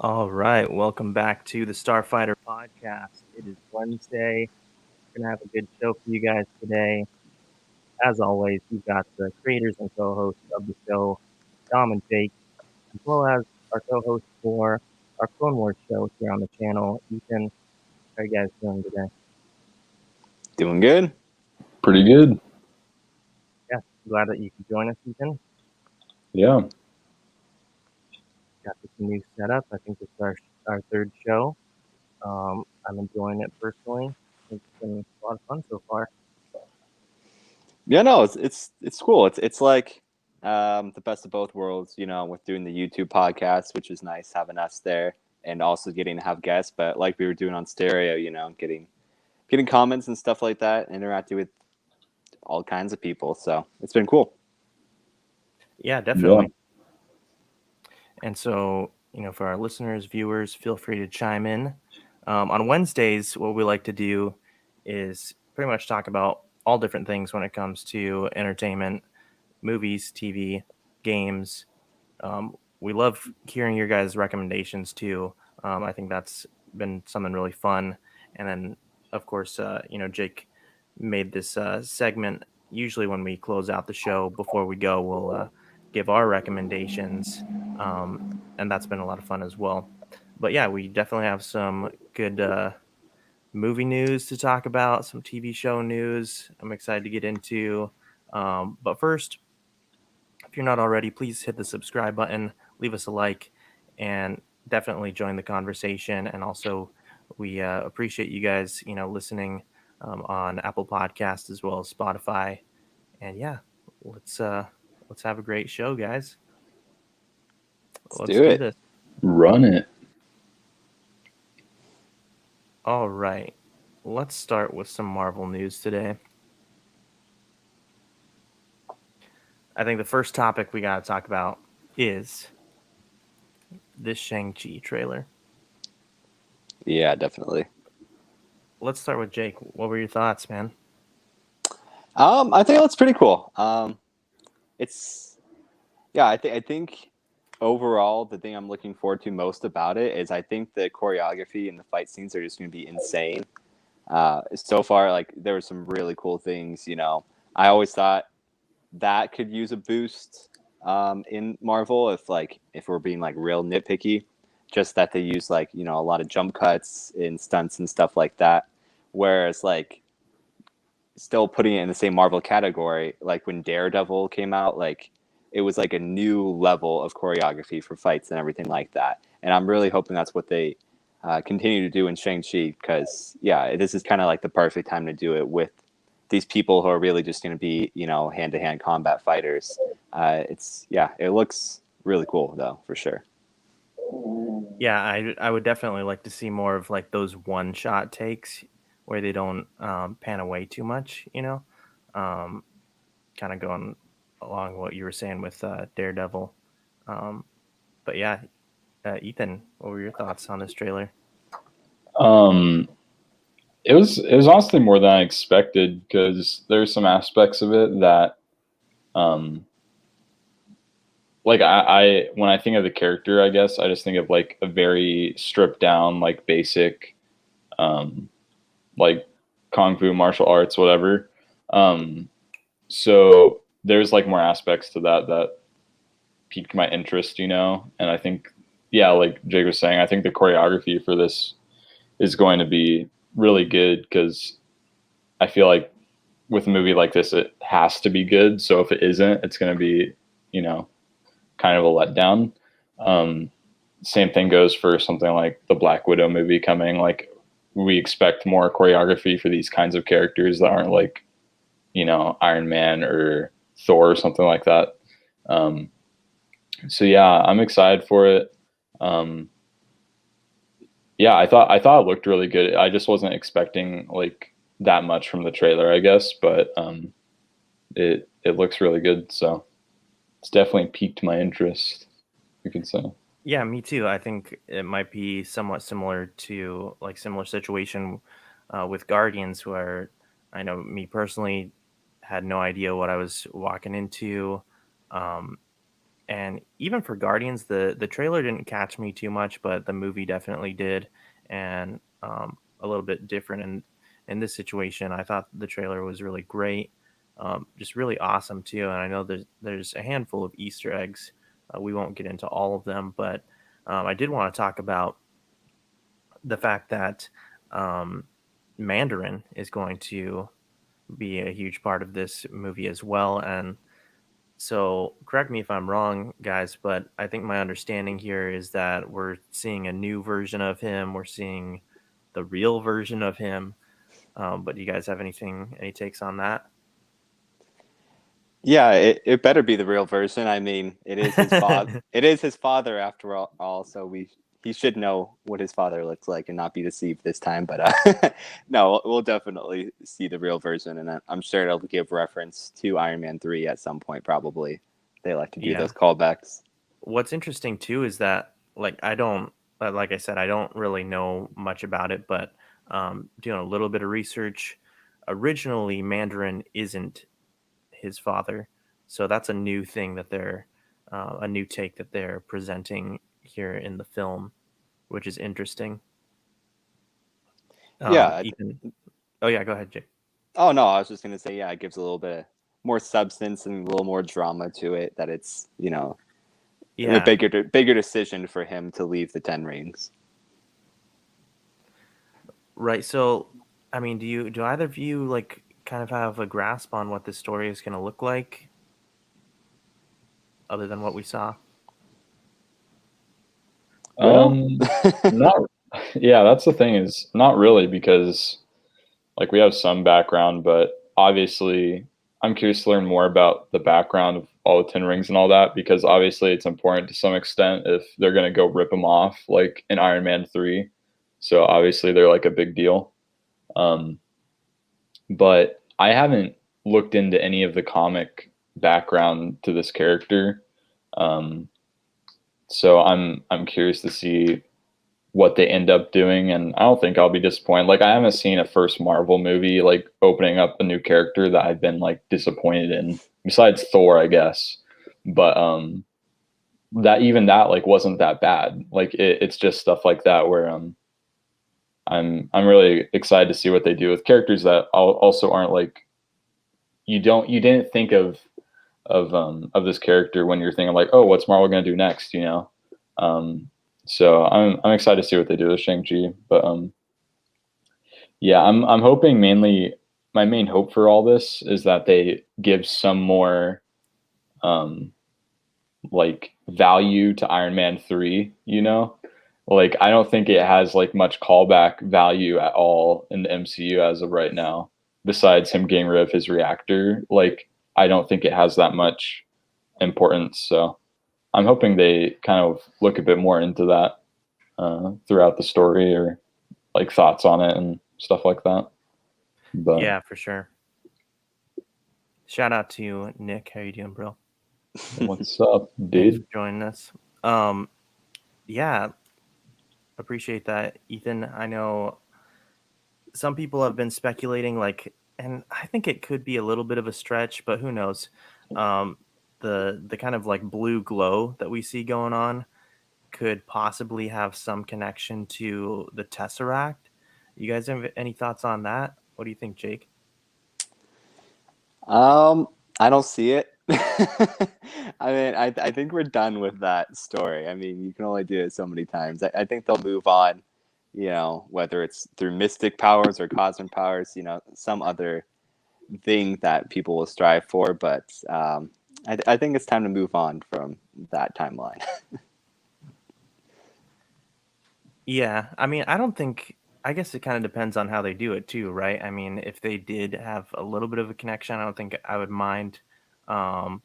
All right, welcome back to the Starfighter podcast. It is Wednesday. We're gonna have a good show for you guys today. As always, we've got the creators and co-hosts of the show, Dom and Jake, as well as our co-host for our Clone Wars show here on the channel, Ethan. How are you guys doing today? Doing good. Pretty good. Yeah, glad that you could join us, Ethan. Yeah. Got this new setup. I think this is our third show. I'm enjoying it personally. It's been a lot of fun so far. Yeah, no, it's cool. It's like the best of both worlds, with doing the YouTube podcast, which is nice having us there, and also getting to have guests. But like we were doing on stereo, getting comments and stuff like that, interacting with all kinds of people. So it's been cool. Yeah, definitely. And so, for our listeners, viewers, feel free to chime in. On Wednesdays, what we like to do is pretty much talk about all different things when it comes to entertainment, movies, TV, games. We love hearing your guys' recommendations too. I think that's been something really fun. And then, of course, Jake made this segment. Usually, when we close out the show, before we go, we'll give our recommendations. And that's been a lot of fun as well. But yeah, we definitely have some good movie news to talk about, some TV show news I'm excited to get into. But first, if you're not already, please hit the subscribe button, leave us a like, and definitely join the conversation. And also, we appreciate you guys, listening on Apple Podcasts as well as Spotify. And yeah, let's have a great show, guys. Let's Let's do do it. this. Run it. All right, let's start with some Marvel news today. I think the first topic we got to talk about is this Shang Chi trailer. Yeah, definitely. Let's start with Jake. What were your thoughts, man? I think it looks pretty cool. It's yeah, I think overall the thing I'm looking forward to most about it is I think the choreography and the fight scenes are just going to be insane. So far, like there were some really cool things. I always thought that could use a boost in Marvel if we're being like real nitpicky. Just that they use a lot of jump cuts and stunts and stuff like that. Whereas still putting it in the same Marvel category, like when Daredevil came out, like it was like a new level of choreography for fights and everything like that. And I'm really hoping that's what they continue to do in Shang-Chi because, yeah, this is kind of like the perfect time to do it with these people who are really just going to be, hand-to-hand combat fighters. It looks really cool, though, for sure. Yeah, I would definitely like to see more of like those one shot takes where they don't pan away too much, um, kind of going along what you were saying with Daredevil. Um, but yeah, Ethan, what were your thoughts on this trailer? Um, it was honestly more than I expected because there's some aspects of it that, um, like I when I think of the character, I guess I just think of like a very stripped down, like basic, um, like kung fu, martial arts, whatever. Um, so there's like more aspects to that piqued my interest, and I think, yeah, like Jake was saying, I think the choreography for this is going to be really good because I feel like with a movie like this, it has to be good. So if it isn't, it's going to be, you know, kind of a letdown. Um, Same thing goes for something like the Black Widow movie coming. Like we expect more choreography for these kinds of characters that aren't like, Iron Man or Thor or something like that. Um, so yeah, I'm excited for it. Um, yeah, I thought it looked really good. I just wasn't expecting like that much from the trailer, I guess, but it looks really good. So it's definitely piqued my interest, you could say. Yeah, me too. I think it might be somewhat similar to like similar situation with Guardians, where I know me personally had no idea what I was walking into. Um, And even for Guardians, the trailer didn't catch me too much, but the movie definitely did, and a little bit different. And in this situation, I thought the trailer was really great, just really awesome too. And I know there's a handful of Easter eggs. We won't get into all of them, but I did want to talk about the fact that um, Mandarin is going to be a huge part of this movie as well. And so, correct me if I'm wrong, guys, but I think my understanding here is that we're seeing a new version of him. We're seeing the real version of him. But do you guys have any takes on that? Yeah, it better be the real version. I mean, it is his father. It is his father after all. So he should know what his father looks like and not be deceived this time. But no, we'll definitely see the real version, and I'm sure it'll give reference to Iron Man 3 at some point. Probably they like to do Yeah. those callbacks. What's interesting too is that, like, like I said, I don't really know much about it, but doing a little bit of research, originally Mandarin isn't his father, so that's a new thing that they're a new take that they're presenting here in the film, which is interesting. Yeah. Ethan, oh yeah, go ahead, Jake. Oh no, I was just gonna say, yeah, it gives a little bit more substance and a little more drama to it. That it's a Yeah, bigger decision for him to leave the Ten Rings. right. So, I mean, do either of you like kind of have a grasp on what this story is going to look like, other than what we saw? Well, Not. Yeah, that's the thing is not really because like we have some background, but obviously I'm curious to learn more about the background of all the Ten Rings and all that because obviously it's important to some extent if they're gonna go rip them off like in Iron Man 3. So obviously they're like a big deal. Um, but I haven't looked into any of the comic background to this character. Um, so I'm curious to see what they end up doing, and I don't think I'll be disappointed. Like I haven't seen a first Marvel movie like opening up a new character that I've been like disappointed in, besides Thor, I guess. But that like wasn't that bad. Like it's just stuff like that where I'm really excited to see what they do with characters that also aren't like you didn't think of this character when you're thinking like, oh, what's Marvel gonna do next, you know? Um, so I'm excited to see what they do with Shang Chi, but yeah, I'm hoping mainly my main hope for all this is that they give some more um like value to Iron Man 3, you know? Like I don't think it has like much callback value at all in the MCU as of right now, besides him getting rid of his reactor. Like I don't think it has that much importance. So I'm hoping they kind of look a bit more into that throughout the story or like thoughts on it and stuff like that. But Yeah, for sure. Shout out to you, Nick. How you doing, bro? what's up, Thanks dude? for joining us. Um, yeah, appreciate that, Ethan. I know some people have been speculating, like, and I think it could be a little bit of a stretch, but who knows? Um, the kind of like blue glow that we see going on could possibly have some connection to the Tesseract. You guys have any thoughts on that? What do you think, Jake? I don't see it. I mean, I think we're done with that story. I mean, you can only do it so many times. I think they'll move on, whether it's through mystic powers or cosmic powers, some other thing that people will strive for. But I think it's time to move on from that timeline. Yeah, I mean, I don't think. I guess it kind of depends on how they do it too, right? I mean, if they did have a little bit of a connection, I don't think I would mind. Um,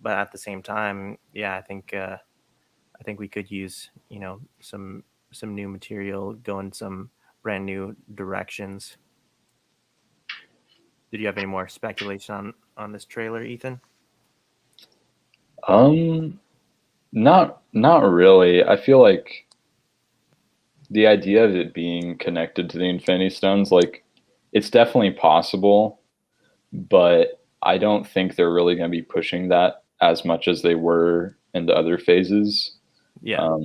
but at the same time, yeah, I think we could use some new material, go in some brand new directions. Did you have any more speculation on this trailer, Ethan? Um, not really. I feel like the idea of it being connected to the Infinity Stones, like it's definitely possible, but I don't think they're really going to be pushing that as much as they were in the other phases. Yeah.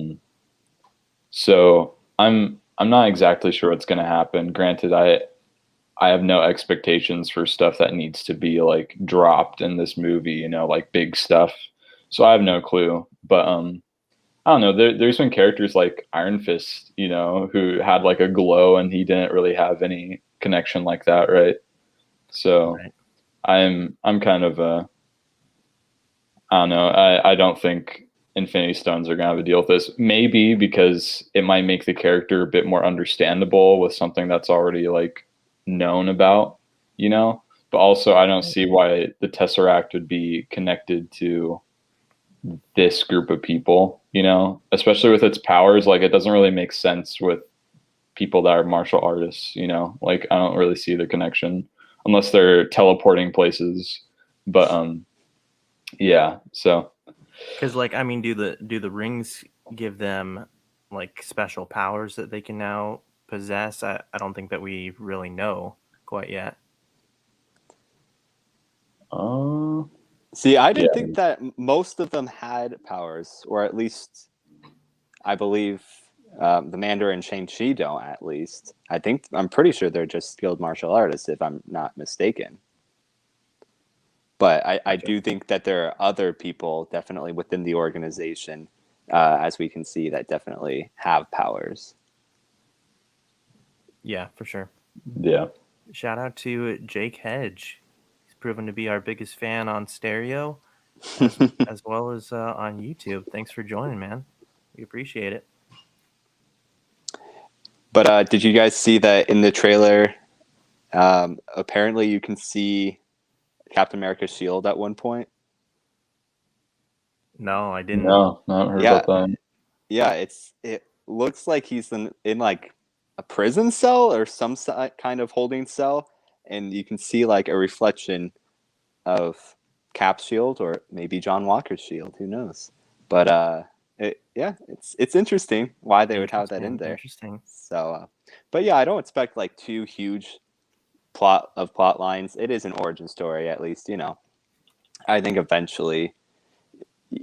So I'm not exactly sure what's going to happen. Granted, I have no expectations for stuff that needs to be like dropped in this movie, you know, like big stuff. So I have no clue. But I don't know. There's been characters like Iron Fist, you know, who had like a glow and he didn't really have any connection like that, right? So Right. I'm kind of I don't know. I don't think Infinity Stones are gonna have a deal with this. Maybe because it might make the character a bit more understandable with something that's already like known about, you know. But also, I don't see why the Tesseract would be connected to this group of people, you know, especially with its powers. Like, it doesn't really make sense with people that are martial artists, you know. Like, I don't really see the connection unless they're teleporting places. But yeah. So Because like I mean, do the rings give them like special powers that they can now possess? I don't think that we really know quite yet. See, I didn't Yeah. think that most of them had powers, or at least I believe the Mandarin and Shang Chi don't. At least I'm pretty sure they're just skilled martial artists, if I'm not mistaken. But I do think that there are other people definitely within the organization, as we can see, that definitely have powers. Yeah, for sure. Yeah. Shout out to Jake Hedge. He's proven to be our biggest fan on stereo, as well as on YouTube. Thanks for joining, man. We appreciate it. But did you guys see that in the trailer? Apparently, you can see Captain America's shield at one point. No, I didn't. No, I haven't heard Yeah, about that. yeah. It looks like he's in like a prison cell or some kind of holding cell, and you can see like a reflection of Cap's shield or maybe John Walker's shield. Who knows? But it's interesting why they would have that in there. Interesting. So, but yeah, I don't expect like too huge plot lines. It is an origin story, at least, you know. I think eventually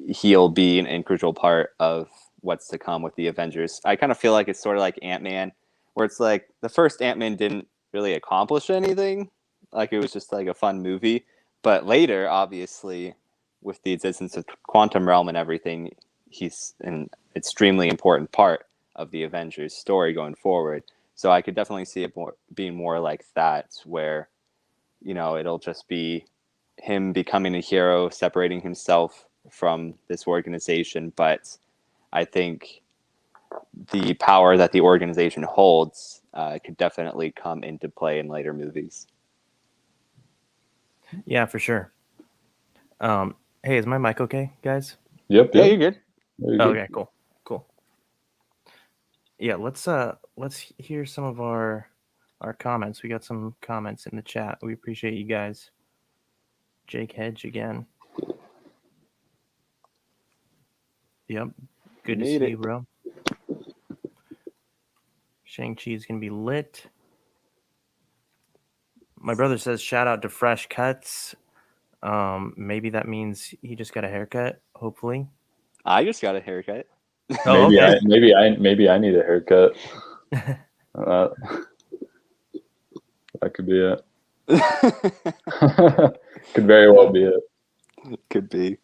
he'll be an integral part of what's to come with the Avengers. I kind of feel like it's sort of like Ant-Man, where it's like the first Ant-Man didn't really accomplish anything. Like, it was just like a fun movie. But later, obviously, with the existence of Quantum Realm and everything, he's an extremely important part of the Avengers story going forward. So I could definitely see it being more like that, where, you know, it'll just be him becoming a hero, separating himself from this organization. But I think the power that the organization holds could definitely come into play in later movies. Yeah, for sure. Hey, is my mic okay, guys? Yep. Yeah, you're good. Okay, cool. Yeah, let's hear some of our comments. We got some comments in the chat. We appreciate you guys. Jake Hedge again. Yep. Good to see you, bro. Shang-Chi is gonna be lit. My brother says shout out to Fresh Cuts. Maybe that means he just got a haircut, hopefully. I just got a haircut. Oh, okay. Maybe I need a haircut. That could be it. Could very well be it. Could be.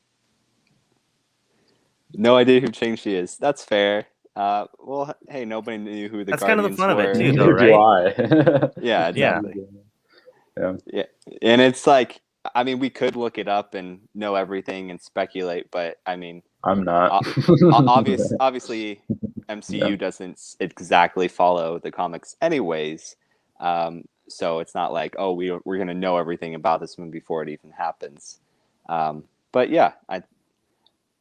No idea who Shang-Chi is. That's fair. Well, hey, nobody knew who the That's kind of the Guardians fun of were. it too, though, Neither do right? I. Yeah, exactly. Yeah. And it's like, I mean, we could look it up and know everything and speculate, but I mean, I'm not. obviously, MCU doesn't exactly follow the comics, anyways. So it's not like, oh, we're going to know everything about this movie before it even happens. But yeah,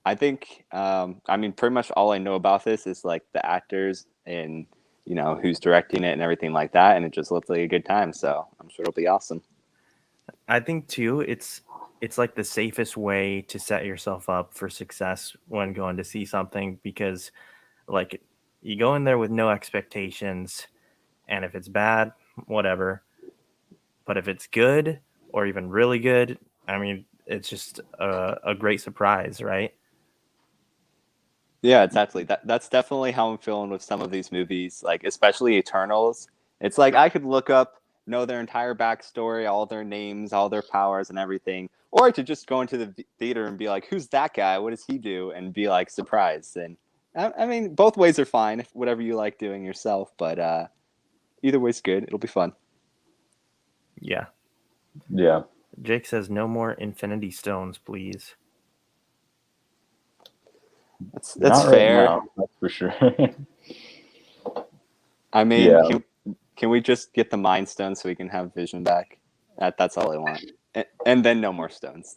I think, I mean, pretty much all I know about this is like the actors and, you know, who's directing it and everything like that. And it just looks like a good time. So I'm sure it'll be awesome. I think too, it's like the safest way to set yourself up for success when going to see something, because like you go in there with no expectations, and if it's bad, whatever. But if it's good or even really good, I mean, it's just a great surprise, right? Yeah, exactly. That's definitely how I'm feeling with some of these movies, like especially Eternals. It's like I could look up, know their entire backstory, all their names, all their powers, and everything, or I could just go into the theater and be like, "Who's that guy? What does he do?" and be like surprised. And I mean, both ways are fine. If whatever you like doing yourself, but either way's good. It'll be fun. Yeah. Yeah. Jake says no more Infinity Stones, please. That's Not fair. right now, that's for sure. I mean, Yeah. can we just get the Mind Stone so we can have Vision back? That's all I want. And then no more stones.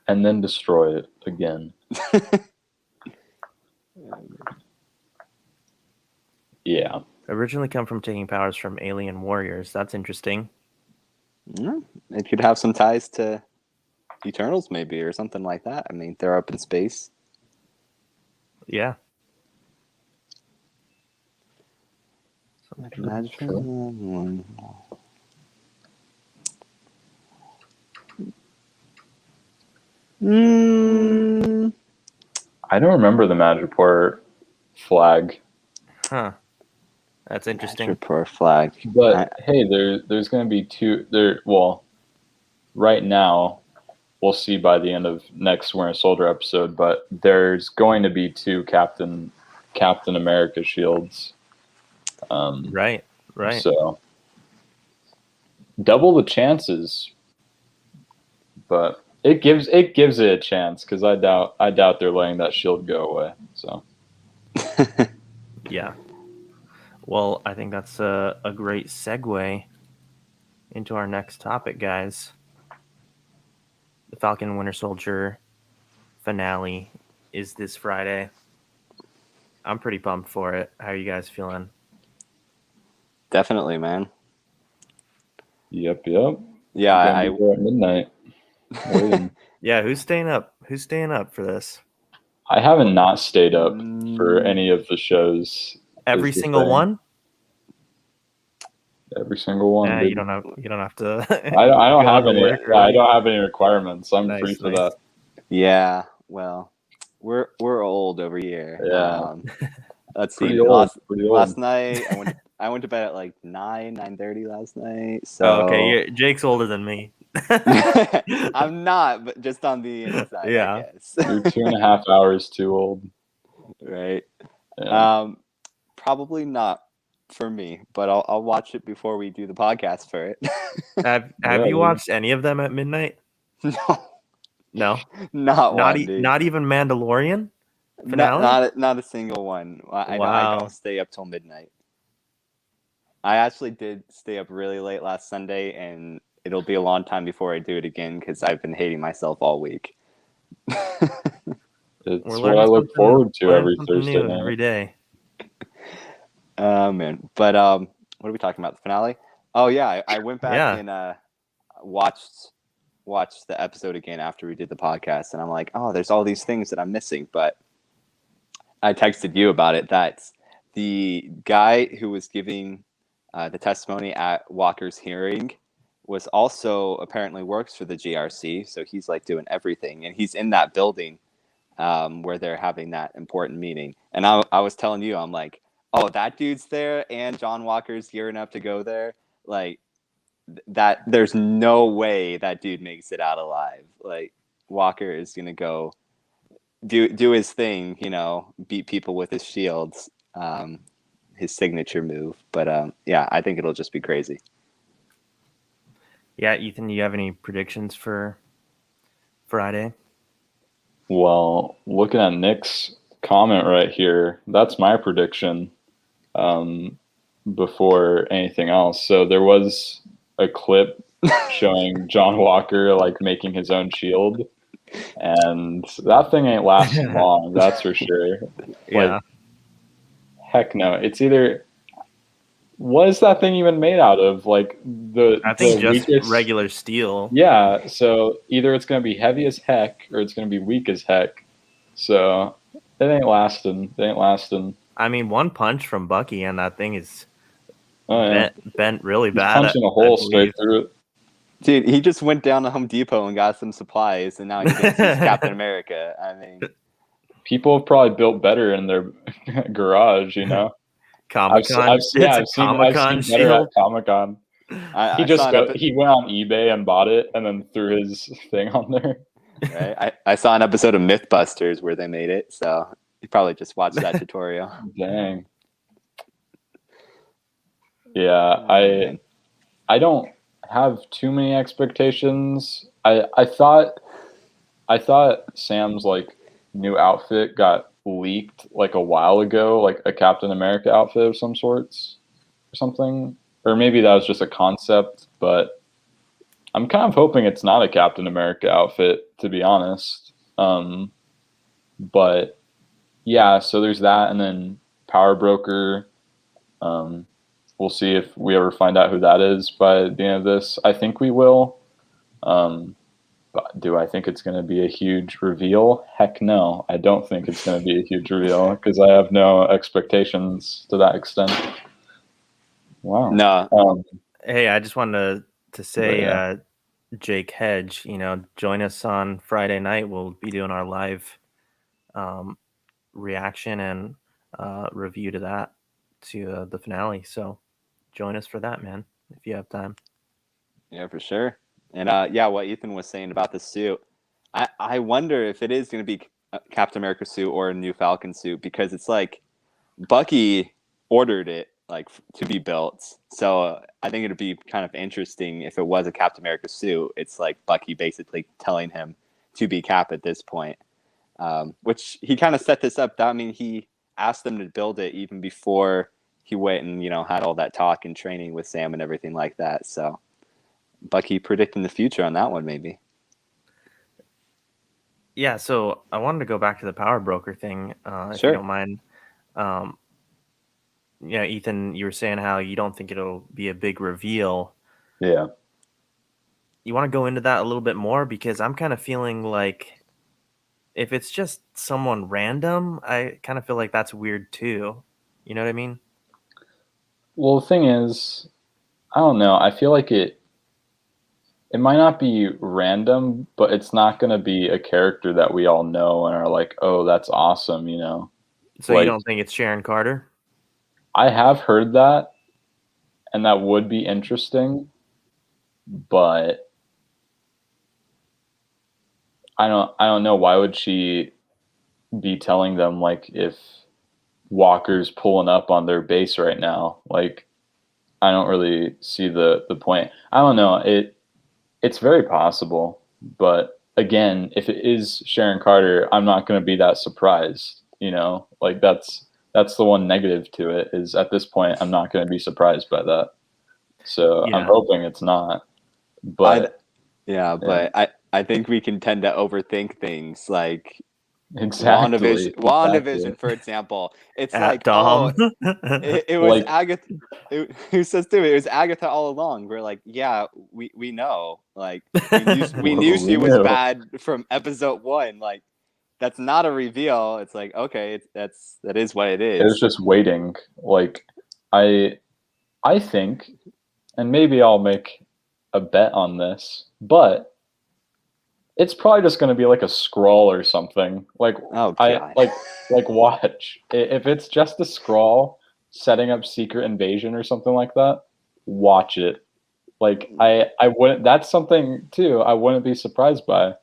And then destroy it again. Yeah. Originally come from taking powers from alien warriors. That's interesting. It could have some ties to Eternals, maybe, or something like that. I mean, they're up in space. Yeah. Imagine. I don't remember the Madripoor flag. Huh. That's interesting. Madripoor flag. But hey, there's going to be two there. Well, right now, we'll see by the end of next Winter Soldier episode. But there's going to be two Captain America shields. Right. So double the chances, but it gives it a chance because I doubt they're letting that shield go away. So Yeah. Well, I think that's a great segue into our next topic, guys. The Falcon and Winter Soldier finale is this Friday. I'm pretty pumped for it. How are you guys feeling? Definitely, man. Yep. Yeah, I go at midnight. Waiting. Yeah, who's staying up? Who's staying up for this? I haven't not stayed up for any of the shows. Every single one? Every single one. Yeah, you don't have to. I don't have any. I don't have any requirements. I'm free for that. Yeah. Well, we're old over here. Yeah. Let's see. Last night I went to bed at like 9:30 last night. So okay, Jake's older than me. I'm not, but just on the inside. Yeah. I guess. You're 2.5 hours too old. Right. Yeah. Probably not for me, but I'll watch it before we do the podcast for it. Have you watched any of them at midnight? No, not even Mandalorian finale. Not a single one. I know I don't stay up till midnight. I actually did stay up really late last Sunday, and it'll be a long time before I do it again because I've been hating myself all week. It's what I look forward to every Thursday night. Every day. Man. But what are we talking about? The finale? Oh yeah, I went back and watched the episode again after we did the podcast, and I'm like, oh, there's all these things that I'm missing. But I texted you about it. That's the guy who was giving the testimony at Walker's hearing was also apparently works for the GRC, so he's like doing everything, and he's in that building where they're having that important meeting. And I was telling you, I'm like, oh, that dude's there, and John Walker's gearing up to go there. Like that, there's no way that dude makes it out alive. Like Walker is gonna go do his thing, beat people with his shields, his signature move. But yeah, I think it'll just be crazy. Yeah, Ethan, do you have any predictions for Friday? Well, looking at Nick's comment right here, that's my prediction before anything else. So there was a clip showing John Walker like making his own shield, and that thing ain't lasting long, that's for sure. Yeah. Heck no. It's either, what is that thing even made out of? Like I think just weakest, regular steel. Yeah, so either it's gonna be heavy as heck or it's gonna be weak as heck. So it ain't lasting. I mean, one punch from Bucky and that thing is bent really He's bad. punching a hole straight through it. Dude, he just went down to Home Depot and got some supplies, and now he thinks he's Captain America. I mean, People have probably built better in their garage, you know. Comic-Con. I've seen better at shield. Comic-Con. He went on eBay and bought it and then threw his thing on there. Right? I saw an episode of Mythbusters where they made it, so you probably just watched that tutorial. Dang. Yeah, I don't have too many expectations. I thought Sam's like new outfit got leaked like a while ago, like a Captain America outfit of some sorts or something. Or maybe that was just a concept, but I'm kind of hoping it's not a Captain America outfit, to be honest. But yeah, so there's that, and then Power Broker. We'll see if we ever find out who that is by the end of this. I think we will. But do I think it's going to be a huge reveal? Heck no. I don't think it's going to be a huge reveal because I have no expectations to that extent. Wow. No. Hey, I just wanted to say, Jake Hedge, join us on Friday night. We'll be doing our live reaction and review to that, to the finale. So join us for that, man, if you have time. Yeah, for sure. And what Ethan was saying about the suit, I wonder if it is going to be a Captain America suit or a new Falcon suit, because it's like Bucky ordered it like to be built. So I think it'd be kind of interesting if it was a Captain America suit. It's like Bucky basically telling him to be Cap at this point, which he kind of set this up. I mean, he asked them to build it even before he went and had all that talk and training with Sam and everything like that. So Bucky predicting the future on that one, maybe. Yeah, so I wanted to go back to the Power Broker thing, if Sure. you don't mind. Ethan, you were saying how you don't think it'll be a big reveal. Yeah. You want to go into that a little bit more? Because I'm kind of feeling like if it's just someone random, I kind of feel like that's weird too. You know what I mean? Well, the thing is, I don't know. I feel like it might not be random, but it's not going to be a character that we all know and are like, oh, that's awesome, So you don't think it's Sharon Carter? I have heard that, and that would be interesting, but I don't know. Why would she be telling them, like, if Walker's pulling up on their base right now? Like, I don't really see the point. I don't know. It's very possible, but again, if it is Sharon Carter, I'm not going to be that surprised. Like that's the one negative to it, is at this point I'm not going to be surprised by that. So Yeah. I'm hoping it's not. But I think we can tend to overthink things, like exactly. WandaVision, for example. It's like, Dom. it was like, Agatha. Who says too? It was Agatha all along. We're like, yeah, we know. Like, we knew she was bad from episode 1. Like, that's not a reveal. It's like, okay, that is what it is. It was just waiting. Like, I think, and maybe I'll make a bet on this, but it's probably just going to be like a scroll or something. Like, like watch. If it's just a scroll setting up Secret Invasion or something like that, watch it. Like, I wouldn't. That's something too I wouldn't be surprised by.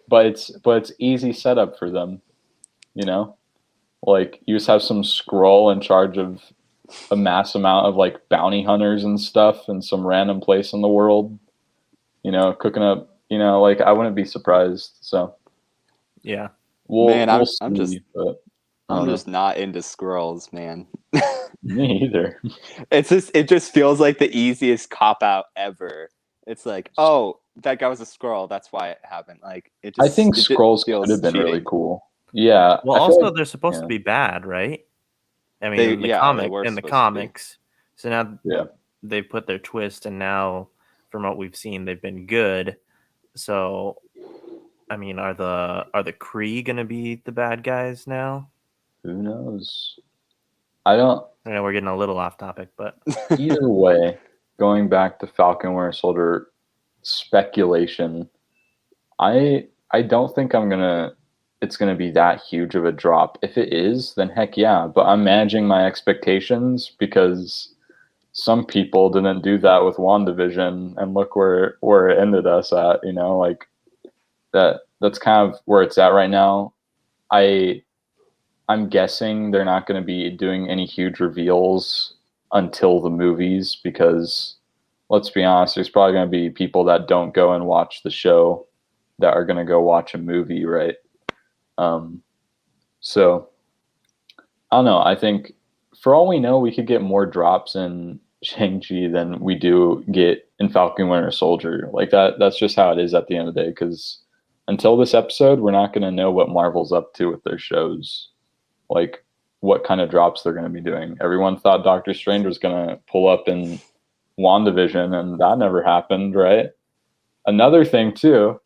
But it's easy setup for them, Like, you just have some scroll in charge of a mass amount of like bounty hunters and stuff in some random place in the world, cooking up. Like, I wouldn't be surprised. So yeah, I'm just not into scrolls, man. Me either. It just feels like the easiest cop out ever. It's like, oh, that guy was a scroll. That's why it happened. Like, I think scrolls could have been cheating. really cool. Yeah. Well, also they're supposed to be bad, right? I mean, in the comics. So now they put their twist, and now from what we've seen, they've been good. So, I mean, are the Kree gonna be the bad guys now? Who knows? I know we're getting a little off topic, but either way, going back to Falcon Winter Soldier speculation, I don't think it's gonna be that huge of a drop. If it is, then heck yeah. But I'm managing my expectations because some people didn't do that with WandaVision, and look where it ended us at. You know, like that's kind of where it's at right now. I'm guessing they're not going to be doing any huge reveals until the movies because, let's be honest, there's probably going to be people that don't go and watch the show that are going to go watch a movie, right? So I don't know. I think for all we know, we could get more drops in Shang Chi than we do get in Falcon Winter Soldier. Like that's just how it is at the end of the day. Because until this episode, we're not going to know what Marvel's up to with their shows. Like what kind of drops they're going to be doing. Everyone thought Doctor Strange was going to pull up in WandaVision, and that never happened, right? Another thing too,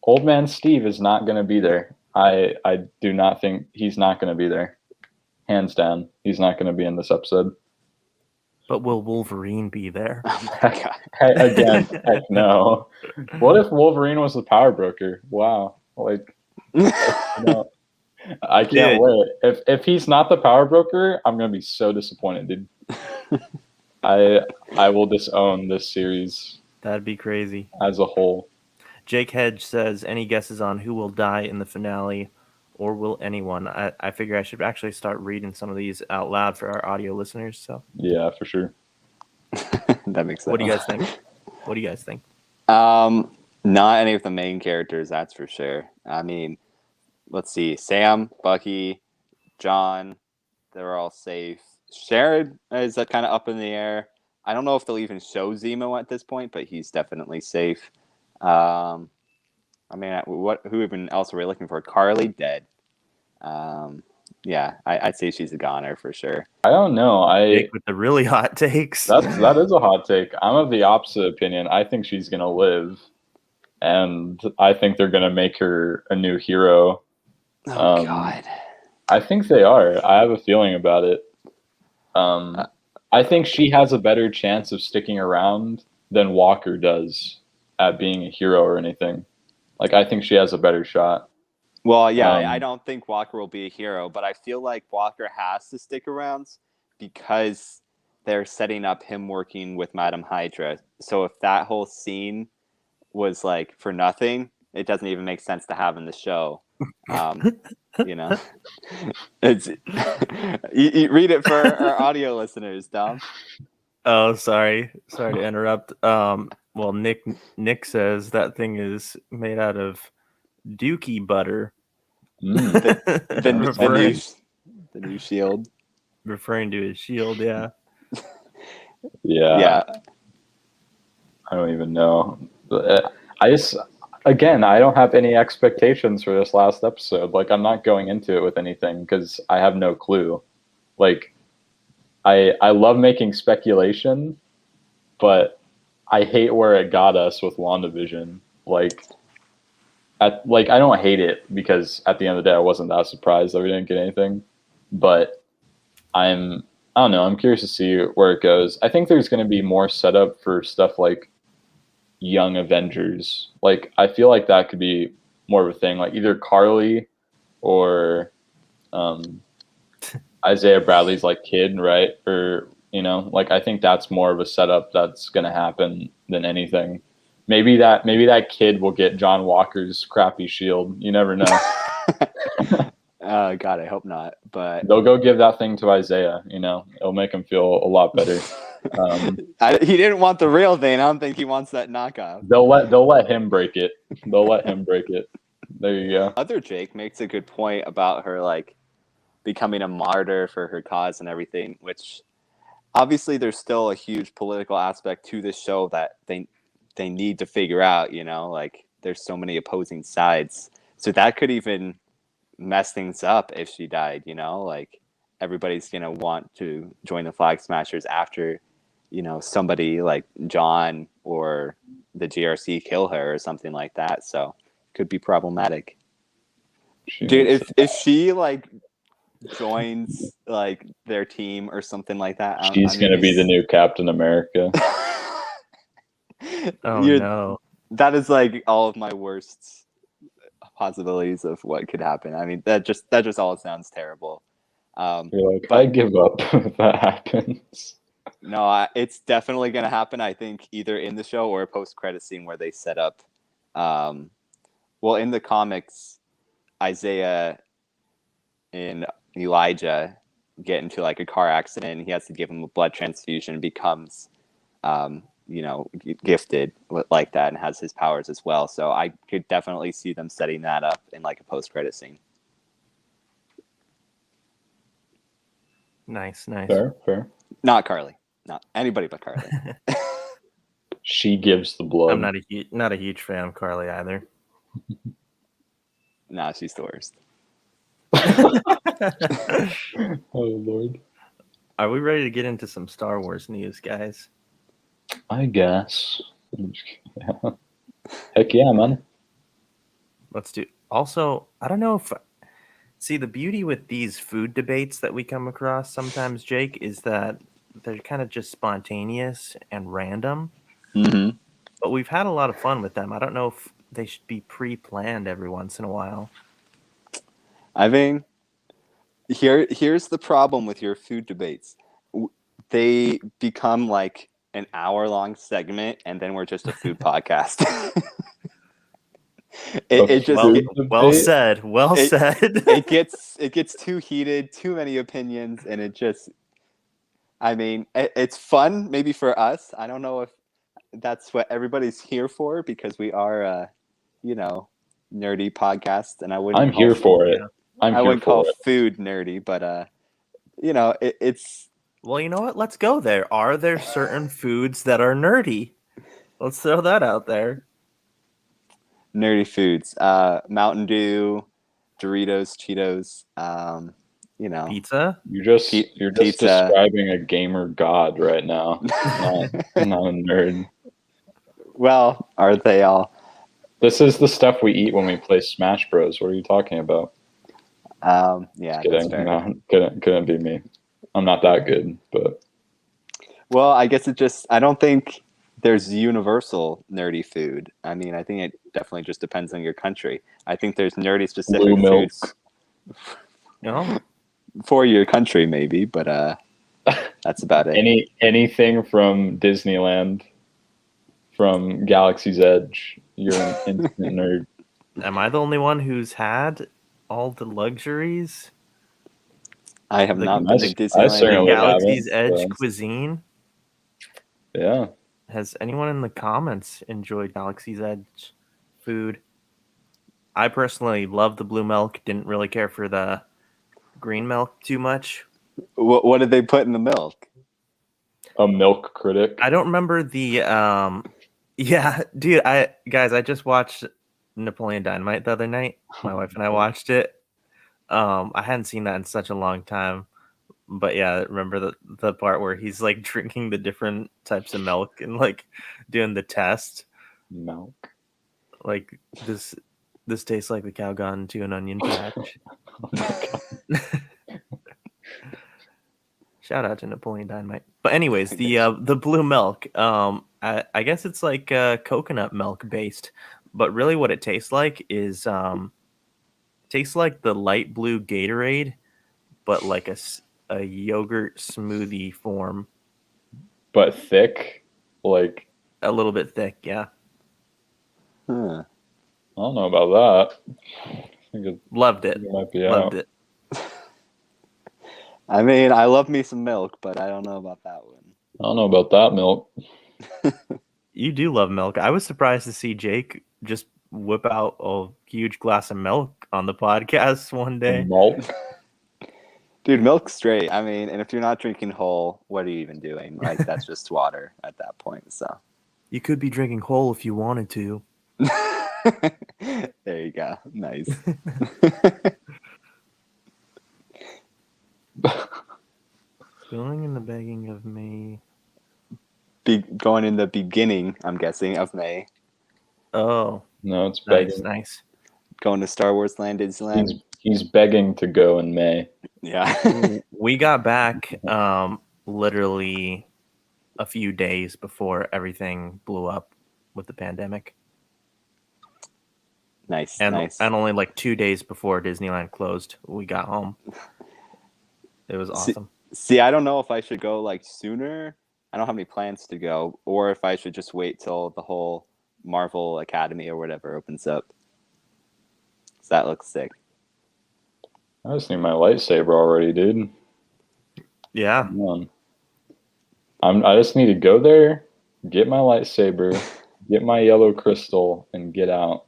Old Man Steve is not going to be there. I do not think he's not going to be there. Hands down, he's not going to be in this episode. But will Wolverine be there? Oh my God. Again, heck no. What if Wolverine was the power broker? Wow. Like, no. I can't wait. If he's not the power broker, I'm gonna be so disappointed, dude. I will disown this series. That'd be crazy. As a whole. Jake Hedge says, any guesses on who will die in the finale, or will anyone? I figure I should actually start reading some of these out loud for our audio listeners. So yeah, for sure. That makes sense. What do you guys think? Not any of the main characters, that's for sure. I mean, let's see. Sam, Bucky, John, they're all safe. Sharon is kind of up in the air. I don't know if they'll even show Zemo at this point, but he's definitely safe. I mean, who even else are we looking for? Carly, dead. Yeah, I'd say she's a goner for sure. I don't know. Jake with the really hot takes. That is a hot take. I'm of the opposite opinion. I think she's gonna live, and I think they're gonna make her a new hero. Oh God. I think they are. I have a feeling about it. I think she has a better chance of sticking around than Walker does at being a hero or anything. Like, I think she has a better shot. Well, yeah, I don't think Walker will be a hero, but I feel like Walker has to stick around because they're setting up him working with Madam Hydra. So if that whole scene was like for nothing, it doesn't even make sense to have in the show. You know, it's you read it for our audio listeners, Dom. Oh, sorry to interrupt. Well, Nick says that thing is made out of Dookie butter. The new shield. Referring to his shield, yeah. Yeah. I don't even know. Again, I don't have any expectations for this last episode. Like, I'm not going into it with anything because I have no clue. Like, I love making speculation, but I hate where it got us with WandaVision. I don't hate it because at the end of the day, I wasn't that surprised that we didn't get anything. But I don't know. I'm curious to see where it goes. I think there's going to be more setup for stuff like Young Avengers. Like, I feel like that could be more of a thing. Like, either Carly or Isaiah Bradley's like kid, right? Or, you know, like, I think that's more of a setup that's going to happen than anything. Maybe that kid will get John Walker's crappy shield. You never know. God, I hope not. But they'll go give that thing to Isaiah. You know, it'll make him feel a lot better. He didn't want the real thing. I don't think he wants that knockoff. They'll let him break it. There you go. Other Jake makes a good point about her like becoming a martyr for her cause and everything, which obviously there's still a huge political aspect to this show that they need to figure out, you know, like there's so many opposing sides. So that could even mess things up if she died, you know, like everybody's going to want to join the Flag Smashers after, you know, somebody like John or the GRC kill her or something like that. So it could be problematic. Dude, if she like joins like their team or something like that, she's going to be the new Captain America. Oh no. That is like all of my worst possibilities of what could happen. I mean, that just all sounds terrible. You're like, But I give up if that happens. no, it's definitely going to happen. I think either in the show or a post-credit scene where they set up. Well, in the comics, Isaiah and Elijah get into like a car accident, and he has to give him a blood transfusion. Becomes, gifted like that, and has his powers as well. So I could definitely see them setting that up in like a post-credit scene. Nice. Fair. Not Carly. Not anybody but Carly. She gives the blood. I'm not a huge fan of Carly either. Nah, she's the worst. Oh Lord. Are we ready to get into some Star Wars news, guys? I guess. Yeah. Heck yeah, man. Let's do. Also, I don't know if. See, the beauty with these food debates that we come across sometimes, Jake, is that they're kind of just spontaneous and random. Mm-hmm. But we've had a lot of fun with them. I don't know if they should be pre-planned every once in a while. I mean, here's the problem with your food debates. They become like an hour-long segment, and then we're just a food podcast. It just well said. It gets too heated, too many opinions, and it just. I mean, it's fun maybe for us. I don't know if that's what everybody's here for, because we are, nerdy podcast, and I wouldn't. I'm here for it. I wouldn't call food nerdy, but it's. Well, you know what? Let's go there. Are there certain foods that are nerdy? Let's throw that out there. Nerdy foods. Mountain Dew, Doritos, Cheetos, Pizza? You're just pizza. describing a gamer god right now. not a nerd. Well, are they all? This is the stuff we eat when we play Smash Bros. What are you talking about? Yeah, Just kidding. No, couldn't be me. I'm not that good, but. Well, I guess I don't think there's universal nerdy food. I mean, I think it definitely just depends on your country. I think there's nerdy specific Blue milk. foods. No. For your country, maybe, but that's about it. Anything from Disneyland, from Galaxy's Edge, you're an instant nerd. Am I the only one who's had all the luxuries? I have not been to Disneyland. I certainly Galaxy's haven't, Edge but... cuisine. Yeah. Has anyone in the comments enjoyed Galaxy's Edge food? I personally love the blue milk. Didn't really care for the green milk too much. What did they put in the milk? A milk critic. I don't remember the. Yeah, dude. I just watched Napoleon Dynamite the other night. My wife and I watched it. I hadn't seen that in such a long time. But yeah, remember the part where he's like drinking the different types of milk and like doing the test. Milk. Like this tastes like the cow gone to an onion patch. Oh my God. Shout out to Napoleon Dynamite. But anyways, the blue milk. I guess it's like coconut milk based, but really what it tastes like is tastes like the light blue Gatorade, but like a yogurt smoothie form. But thick, like a little bit thick, yeah. Huh. I don't know about that. Loved it. Loved it. I mean, I love me some milk, but I don't know about that one. I don't know about that milk. You do love milk. I was surprised to see Jake just whip out a huge glass of milk on the podcast one day. Malt. Dude, milk's straight. I mean, and if you're not drinking whole, what are you even doing? Like, that's just water at that point. So you could be drinking whole if you wanted to. There you go. Nice. Going in the beginning of May. Going in the beginning, I'm guessing, of May. Oh. No, it's begging. Nice. Going to Star Wars Land, Disneyland. He's begging to go in May. Yeah. We got back literally a few days before everything blew up with the pandemic. Nice, And nice. and only like 2 days before Disneyland closed, we got home. It was awesome. See, I don't know if I should go like sooner. I don't have any plans to go, or if I should just wait till the whole Marvel Academy or whatever opens up. So that looks sick. I just need my lightsaber already, dude. Yeah. Come on. I just need to go there, get my lightsaber, get my yellow crystal, and get out.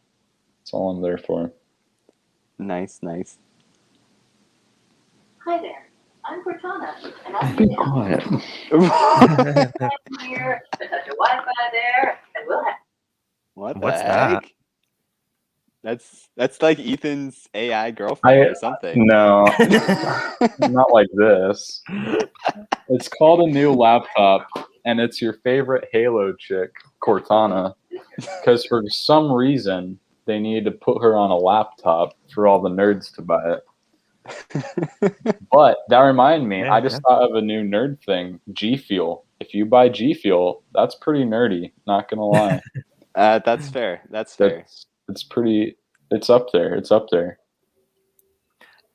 That's all I'm there for. Nice, nice. Hi there, I'm Cortana, and I'm Be here to quiet. here, a touch of Wi-Fi there, and we'll have. What the What's heck? That's like Ethan's AI girlfriend or something. No, not like this. It's called a new laptop, and it's your favorite Halo chick, Cortana, because for some reason they needed to put her on a laptop for all the nerds to buy it. But that reminded me, I just thought of a new nerd thing, G Fuel. If you buy G Fuel, that's pretty nerdy, not gonna lie. That's fair. That's fair. It's pretty, it's up there. It's up there.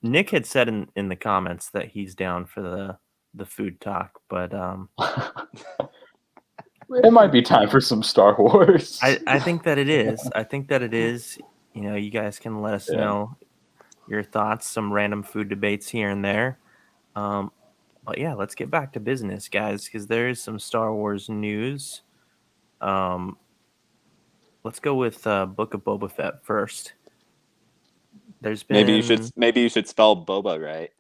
Nick had said in the comments that he's down for the food talk, but It might be time for some Star Wars. I think that it is. I think that it is. You know, you guys can let us know your thoughts, some random food debates here and there. But yeah, let's get back to business, guys, because there is some Star Wars news. Let's go with Book of Boba Fett first. There's been maybe you should spell Boba right.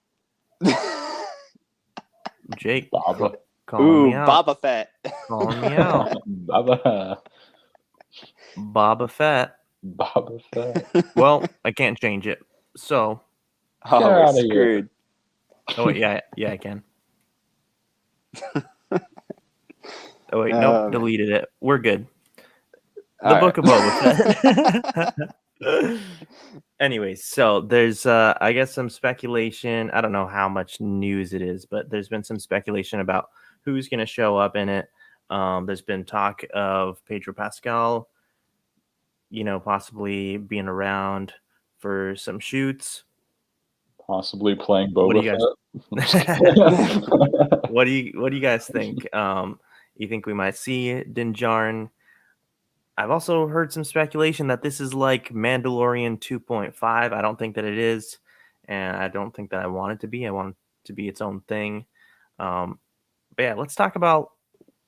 Jake Bobba. calling me out. Boba Fett. Calling me out. Bobba. Boba Fett. Bobba Fett. Well, I can't change it. So. Oh, Get we're outta screwed. Oh wait, yeah, I can. Oh wait, nope, deleted it. We're good. The Book of Boba Fett. Anyways, so there's I guess some speculation. I don't know how much news it is, but there's been some speculation about who's going to show up in it. There's been talk of Pedro Pascal, you know, possibly being around for some shoots. Possibly playing Boba Fett. What do you guys think? You think we might see Din Djarin? I've also heard some speculation that this is like Mandalorian 2.5. I don't think that it is, and I don't think that I want it to be. I want it to be its own thing. But yeah, let's talk about,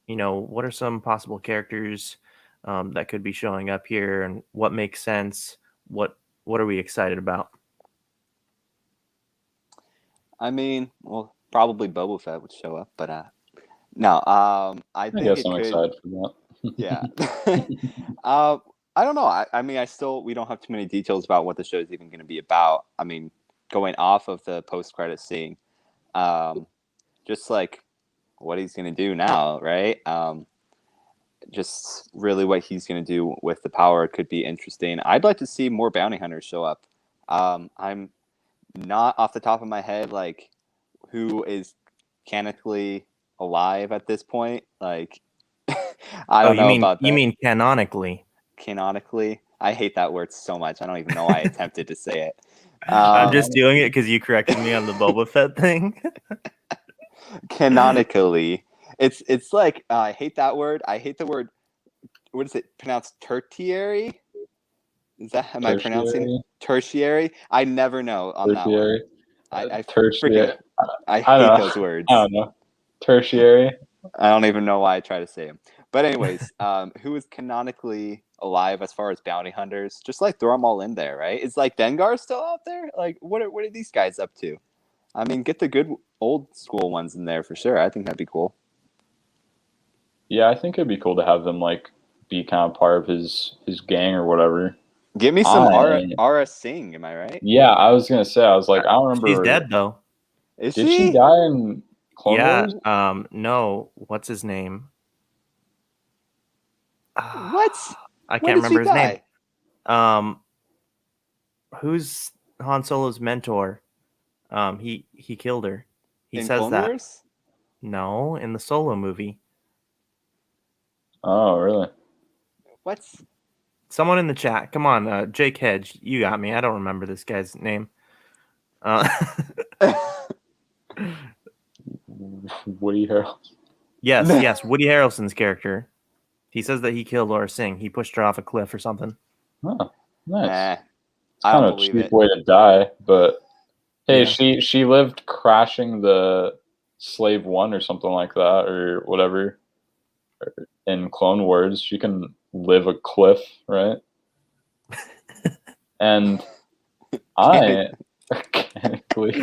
you know, what are some possible characters that could be showing up here, and what makes sense. What are we excited about? I mean, well, probably Boba Fett would show up, but no. I think guess I'm excited for that. Yeah. I don't know. I mean, we don't have too many details about what the show is even going to be about. I mean, going off of the post-credit scene, just like what he's going to do now, right? Just really what he's going to do with the power could be interesting. I'd like to see more bounty hunters show up. I'm not off the top of my head like who is canonically alive at this point. Like, I don't know about that. You mean canonically? Canonically, I hate that word so much. I don't even know why I attempted to say it. I'm just doing it because you corrected me on the Boba Fett thing. Canonically, it's like I hate that word. I hate the word. What is it pronounced? Tertiary? Am I pronouncing tertiary? I never know on tertiary. That one. I tertiary. I hate those words. I don't know. Tertiary. I don't even know why I try to say them. But anyways, who is canonically alive as far as bounty hunters? Just like throw them all in there, right? Is like Dengar still out there? Like what are these guys up to? I mean, get the good old school ones in there for sure. I think that'd be cool. Yeah, I think it'd be cool to have them like be kind of part of his gang or whatever. Give me some Ara Singh, am I right? Yeah, I was gonna say. I was like, I don't remember. She's dead though. Did she die in Clone Wars? No. What's his name? What? I can't remember his name. Who's Han Solo's mentor? He killed her. He in says Clone that. Wars? No, in the Solo movie. Oh, really? What? Someone in the chat. Come on, Jake Hedge. You got me. I don't remember this guy's name. Woody Harrelson. Yes. Woody Harrelson's character. He says that he killed Laura Singh. He pushed her off a cliff or something. Oh, nice. I Kind don't of a believe cheap it. way to die, but hey, Yeah. she lived crashing the Slave One or something like that, or whatever. In Clone Wars, she can live a cliff, right? And I mechanically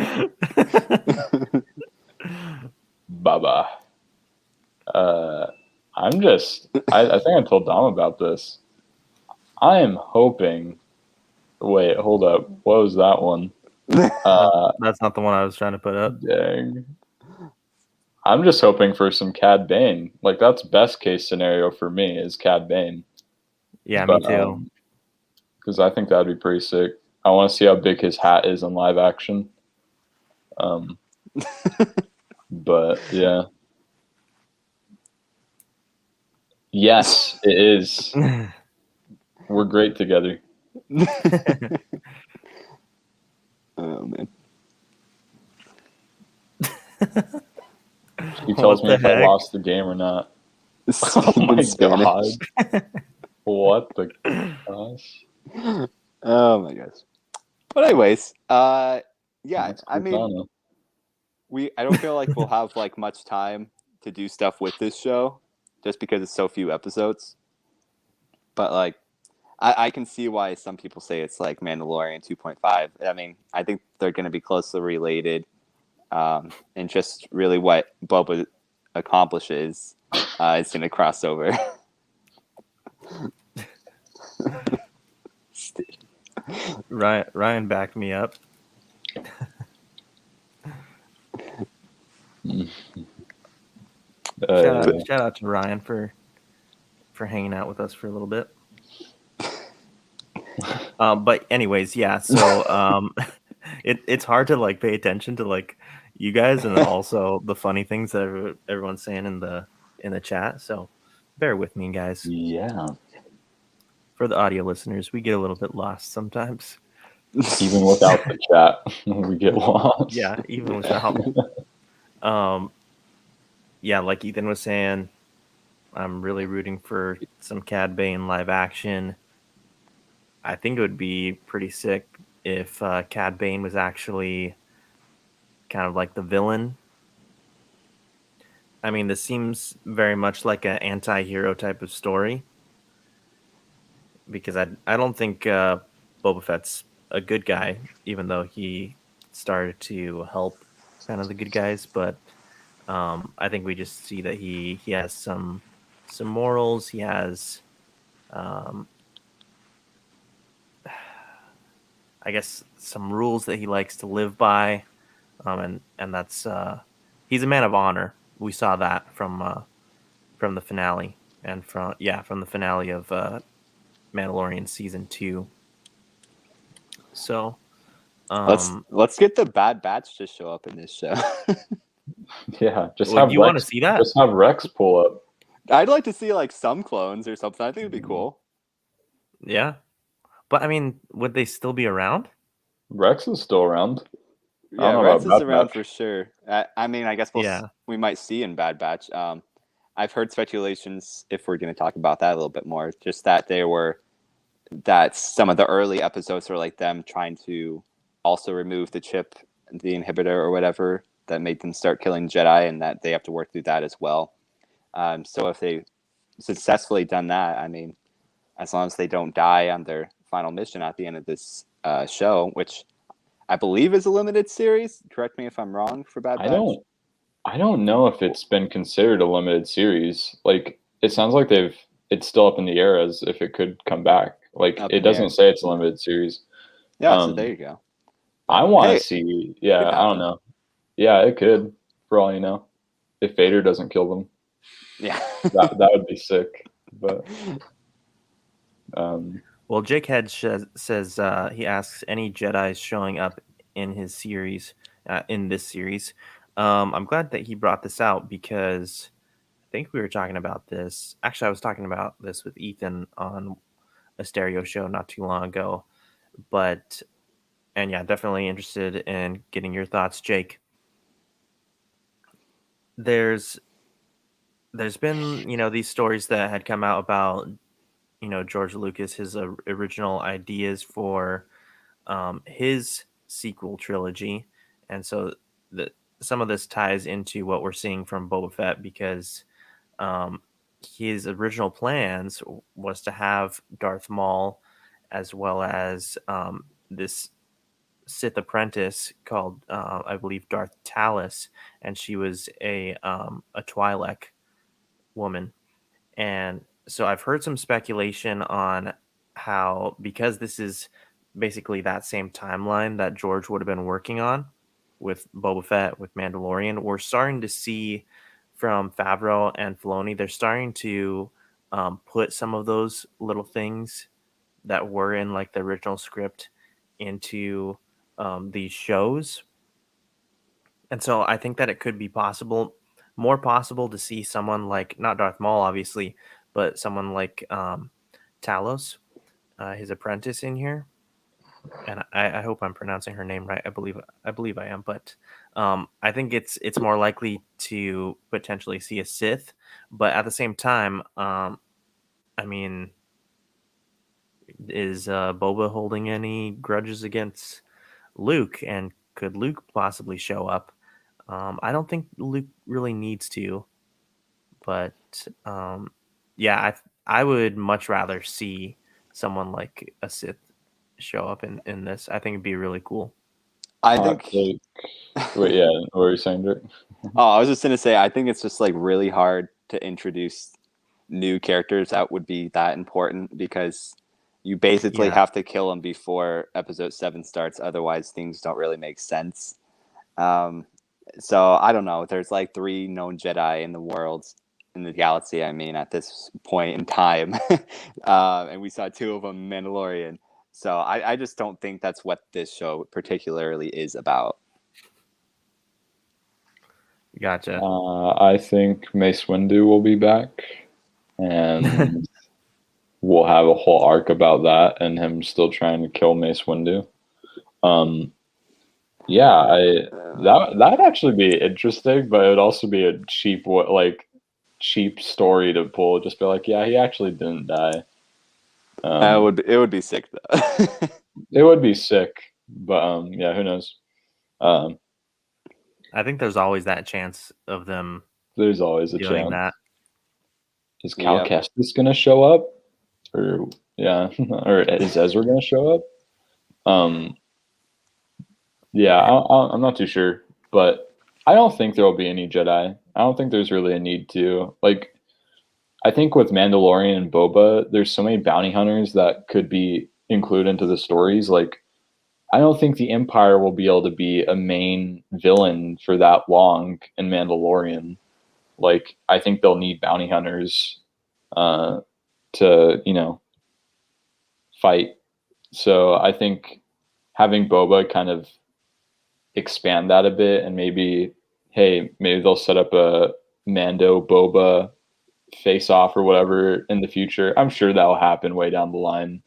Bobba. I'm just. I think I told Dom about this. I am hoping. Wait, hold up. What was that one? That's not the one I was trying to put up. Dang. I'm just hoping for some Cad Bane. Like, that's best case scenario for me is Cad Bane. Yeah, me too. Because I think that'd be pretty sick. I want to see how big his hat is in live action. But yeah. Yes, it is. We're great together. Oh man. He tells What me the if I heck? lost the game or not. Oh Speaking my in Spanish. god. What the gosh? Oh my gosh. But anyways, yeah, That's I mean, Cortana. I don't feel like we'll have like much time to do stuff with this show, just because it's so few episodes. But like, I can see why some people say it's like Mandalorian 2.5. I mean, I think they're going to be closely related, and just really what Boba accomplishes is going to cross over. Ryan backed me up. Shout out to Ryan for hanging out with us for a little bit. But anyways, yeah. So it's hard to like pay attention to like you guys and then also the funny things that everyone's saying in the chat. So bear with me, guys. Yeah. For the audio listeners, we get a little bit lost sometimes. Even without the chat, we get lost. Yeah, even without. Yeah, like Ethan was saying, I'm really rooting for some Cad Bane live action. I think it would be pretty sick if Cad Bane was actually kind of like the villain. I mean, this seems very much like an anti-hero type of story because I don't think Boba Fett's a good guy, even though he started to help kind of the good guys. But I think we just see that he has some morals. He has, I guess, some rules that he likes to live by, and that's he's a man of honor. We saw that from the finale and from the finale of Mandalorian season 2. So let's get the Bad Batch to show up in this show. Yeah, just well, have do you want to Rex. see that? Just have Rex pull up. I'd like to see like some clones or something. I think it'd be cool. Yeah, but I mean, would they still be around? Rex is still around. Yeah, know Rex about is around Batch. for sure. I mean, I guess we might see in Bad Batch. I've heard speculations, if we're going to talk about that a little bit more, just that that some of the early episodes were like them trying to also remove the chip, the inhibitor or whatever that made them start killing Jedi, and that they have to work through that as well. So if they successfully done that, I mean, as long as they don't die on their final mission at the end of this show, which I believe is a limited series. Correct me if I'm wrong for Bad Batch. I don't know if it's been considered a limited series. Like, it sounds like it's still up in the air as if it could come back. Like, it doesn't say it's a limited series. Yeah, so there you go. I want to see. Yeah, I don't know. Yeah, it could, for all you know, if Vader doesn't kill them. Yeah, that would be sick. But well, Jake Head says he asks any Jedi's showing up in his series, in this series. I'm glad that he brought this out because think we were talking about this. Actually, I was talking about this with Ethan on a stereo show not too long ago. But, and yeah, definitely interested in getting your thoughts, Jake. There's been, these stories that had come out about, George Lucas, his original ideas for his sequel trilogy. And so the some of this ties into what we're seeing from Boba Fett, because um, his original plans was to have Darth Maul as well as this Sith apprentice called, I believe, Darth Talus, and she was a Twi'lek woman. And so I've heard some speculation on how, because this is basically that same timeline that George would have been working on with Boba Fett, with Mandalorian, we're starting to see from Favreau and Filoni, they're starting to put some of those little things that were in like the original script into these shows. And so I think that it could be more possible to see someone like, not Darth Maul, obviously, but someone like Talos, his apprentice, in here. And I hope I'm pronouncing her name right. I believe I am, but I think it's more likely to potentially see a Sith. But at the same time, I mean, is Boba holding any grudges against Luke, and could Luke possibly show up? I don't think Luke really needs to, but yeah, I would much rather see someone like a Sith show up in this. I think it'd be really cool. I Hot think. take. Wait, yeah, what were you saying, Drake? Oh, I was just gonna say, I think it's just like really hard to introduce new characters that would be that important, because you basically Yeah. have to kill them before episode 7 starts. Otherwise, things don't really make sense. Um, so I don't know. There's like 3 known Jedi in the world, in the galaxy. I mean, at this point in time, and we saw 2 of them Mandalorian. So I just don't think that's what this show particularly is about. Gotcha. I think Mace Windu will be back, and we'll have a whole arc about that and him still trying to kill Mace Windu. Yeah, that'd actually be interesting, but it would also be a cheap story to pull. Just be like, yeah, he actually didn't die. It would be sick though. It would be sick, but yeah, who knows? I think there's always that chance of them There's always a doing chance. that. Is Cal Kestis gonna show up, or yeah, or is Ezra gonna show up? Yeah, I'm not too sure, but I don't think there will be any Jedi. I don't think there's really a need to. Like, I think with Mandalorian and Boba, there's so many bounty hunters that could be included into the stories. Like, I don't think the Empire will be able to be a main villain for that long in Mandalorian. Like, I think they'll need bounty hunters to fight. So I think having Boba kind of expand that a bit, and maybe they'll set up a Mando Boba face off or whatever in the future. I'm sure that'll happen way down the line,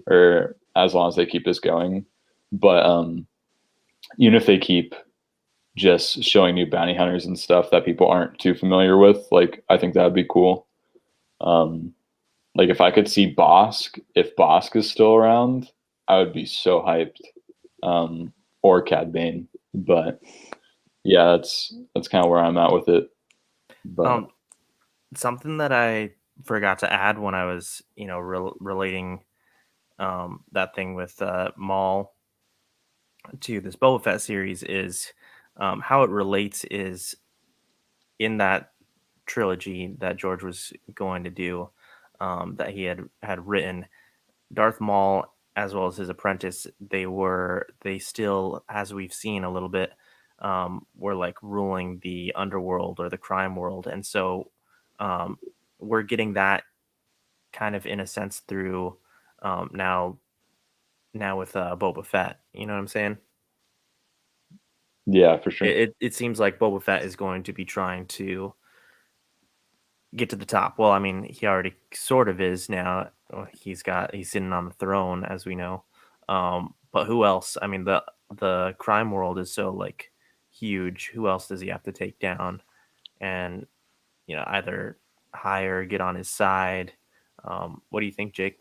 or as long as they keep this going. But even if they keep just showing new bounty hunters and stuff that people aren't too familiar with, like, I think that would be cool. Like, if I could see Bosk, if Bosk is still around, I would be so hyped. Or Cad Bane, but yeah, that's kind of where I'm at with it. But Something that I forgot to add when I was, relating that thing with Maul to this Boba Fett series is how it relates is in that trilogy that George was going to do, that he had written. Darth Maul, as well as his apprentice, they still, as we've seen a little bit, were like ruling the underworld or the crime world. And so we're getting that kind of in a sense through now with Boba Fett. You know what I'm saying? yeah, for sure. It seems like Boba Fett is going to be trying to get to the top. Well, I mean, he already sort of is now. He's sitting on the throne, as we know. But who else? I mean, the crime world is so like huge. Who else does he have to take down? And either hire, get on his side. What do you think, Jake?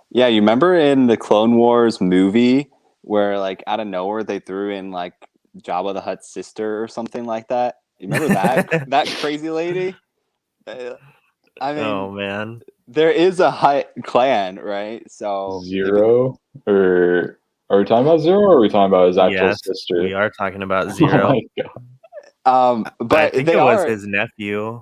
Yeah, you remember in the Clone Wars movie where like out of nowhere they threw in like Jabba the Hutt's sister or something like that? You remember that crazy lady? I mean, Oh man, there is a Hutt clan, right? So Zero, or are we talking about Zero, or are we talking about his actual yes, sister? we are talking about Oh Zero. my God. but I think they it was are. his nephew.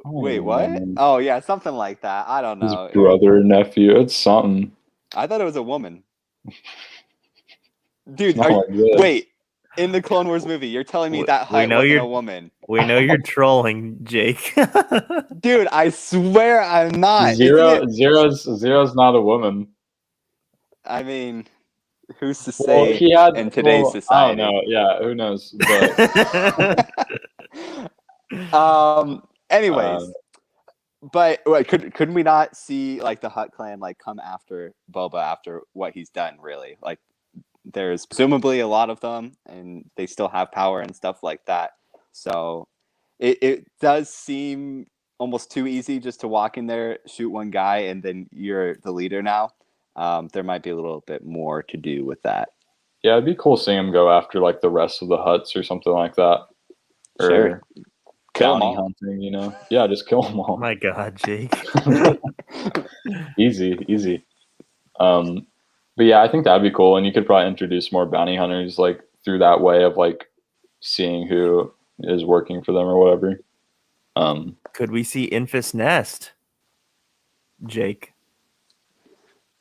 Wait, Oh, what? man. Oh yeah, something like that. I don't His know. brother, nephew. It's something. I thought it was a woman. Dude, Not like this. wait. In the Clone Wars movie, you're telling me that We Hutt know wasn't you're a woman? we know you're trolling, Jake. Dude, I swear I'm not. Isn't it? Zero's not a woman. I mean, who's to Well, say he had. in today's Well, I don't society? know. Yeah, who knows? But Anyways, but wait, couldn't we not see like the Hutt clan like come after Boba after what he's done? Really, like there's presumably a lot of them, and they still have power and stuff like that. So it does seem almost too easy just to walk in there, shoot one guy, and then you're the leader now. There might be a little bit more to do with that. yeah, it'd be cool seeing him go after like the rest of the Hutts or something like that. Sure. Or Kill 'em bounty all. hunting, Yeah, just kill them all. My God, Jake. Easy. But yeah, I think that'd be cool, and you could probably introduce more bounty hunters like through that way of like seeing who is working for them or whatever. Could we see Infus Nest? Jake.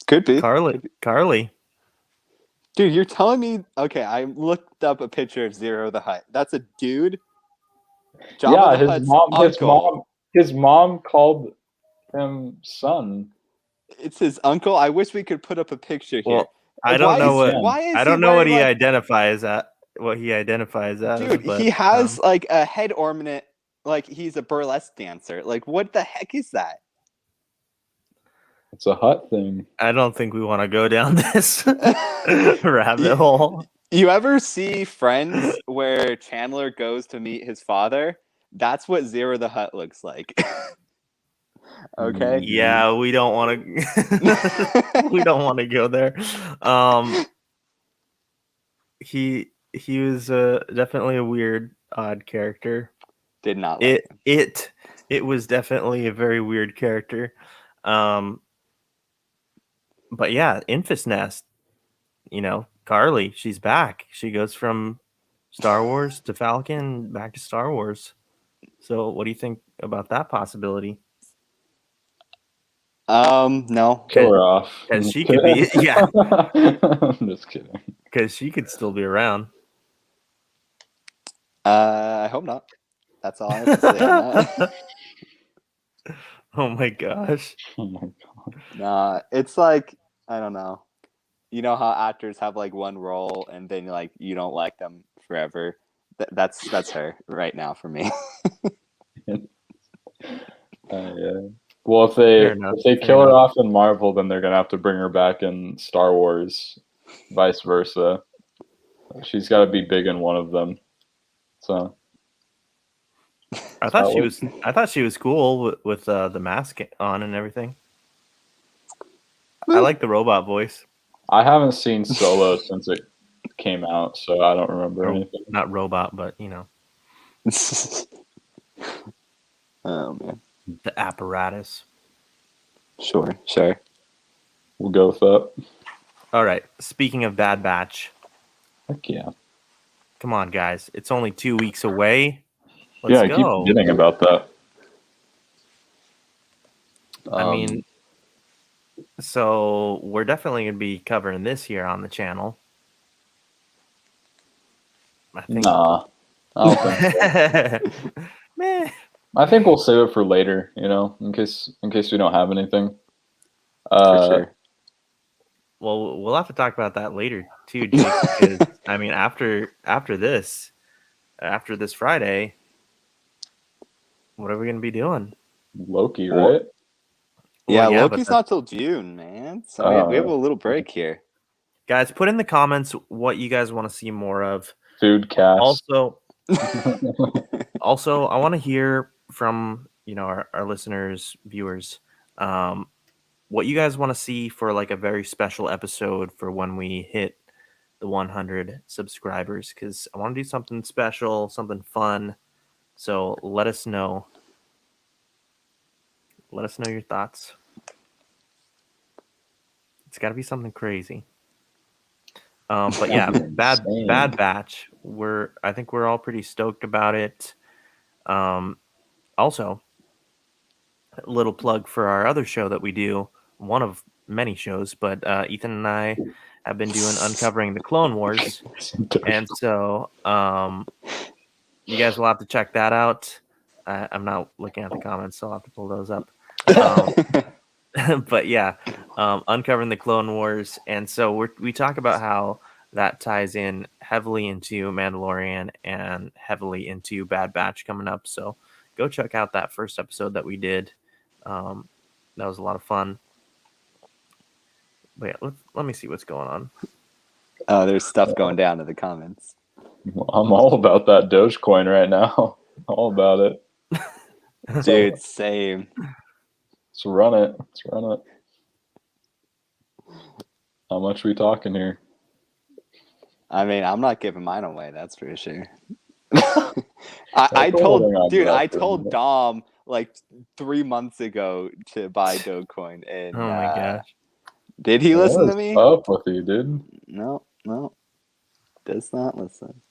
Could be. Carly. Dude, you're telling me? Okay, I looked up a picture of Zero the Hutt. That's a dude. Jabba the Hutt's uncle. His mom called him son. It's his uncle. I wish we could put up a picture here. Well, I don't know what he like, identifies at. What he identifies as. dude, but, he has like a head ornament, like he's a burlesque dancer. Like, what the heck is that? It's a Hutt thing. I don't think we want to go down this rabbit hole. You ever see Friends where Chandler goes to meet his father? That's what Zero the Hutt looks like. Okay. Yeah, we don't want to. We don't want to go there. He was definitely a weird, odd character. Did not like it. It was definitely a very weird character. But yeah, Infus Nest. Carly, she's back. She goes from Star Wars to Falcon, back to Star Wars. So, what do you think about that possibility? No. Kill her off. Because she could be, yeah. I'm just kidding. Because she could still be around. I hope not. That's all I have to say on that. Oh my gosh. Oh my God. Nah, it's like, I don't know. You know how actors have like one role and then like you don't like them forever. That's her right now for me. Yeah. Well, if they kill her off in Marvel, then they're gonna have to bring her back in Star Wars, vice versa. She's got to be big in one of them. So I thought she was cool with the mask on and everything. I like the robot voice. I haven't seen Solo since it came out, so I don't remember anything. Not robot, but Oh man. the apparatus. Sure. We'll go with that. All right. Speaking of Bad Batch, Heck yeah. come on, guys! It's only 2 weeks away. Let's I go. keep forgetting about that. I mean, so we're definitely going to be covering this here on the channel. I think. Nah, I don't think so. Meh. I think we'll save it for later, in case we don't have anything. For sure. Well, we'll have to talk about that later too, Jake, because I mean, after this Friday, What are we gonna be doing? Loki, Well, right? Yeah, Well, but Loki's not till June, man. So we have a little break here. guys, put in the comments what you guys want to see more of. Food cast. Also, I want to hear from our listeners, viewers, what you guys want to see for like a very special episode for when we hit the 100 subscribers, because I want to do something special, something fun. So let us know. Let us know your thoughts. It's got to be something crazy. But yeah, Bad Batch. I think we're all pretty stoked about it. Also, a little plug for our other show that we do, one of many shows, but Ethan and I have been doing Uncovering the Clone Wars, and so you guys will have to check that out. I'm not looking at the comments, so I'll have to pull those up. But yeah, Uncovering the Clone Wars, and so we talk about how that ties in heavily into Mandalorian and heavily into Bad Batch coming up. So go check out that first episode that we did. That was a lot of fun. But yeah, let me see what's going on. Oh, there's stuff going down in the comments. I'm all about that Dogecoin right now. All about it. Dude, same. Let's run it. How much we talking here? I mean, I'm not giving mine away, that's for sure. I told Dom like 3 months ago to buy Dogecoin, and Oh my gosh. did he listen to me? What's up with you, dude? No, does not listen.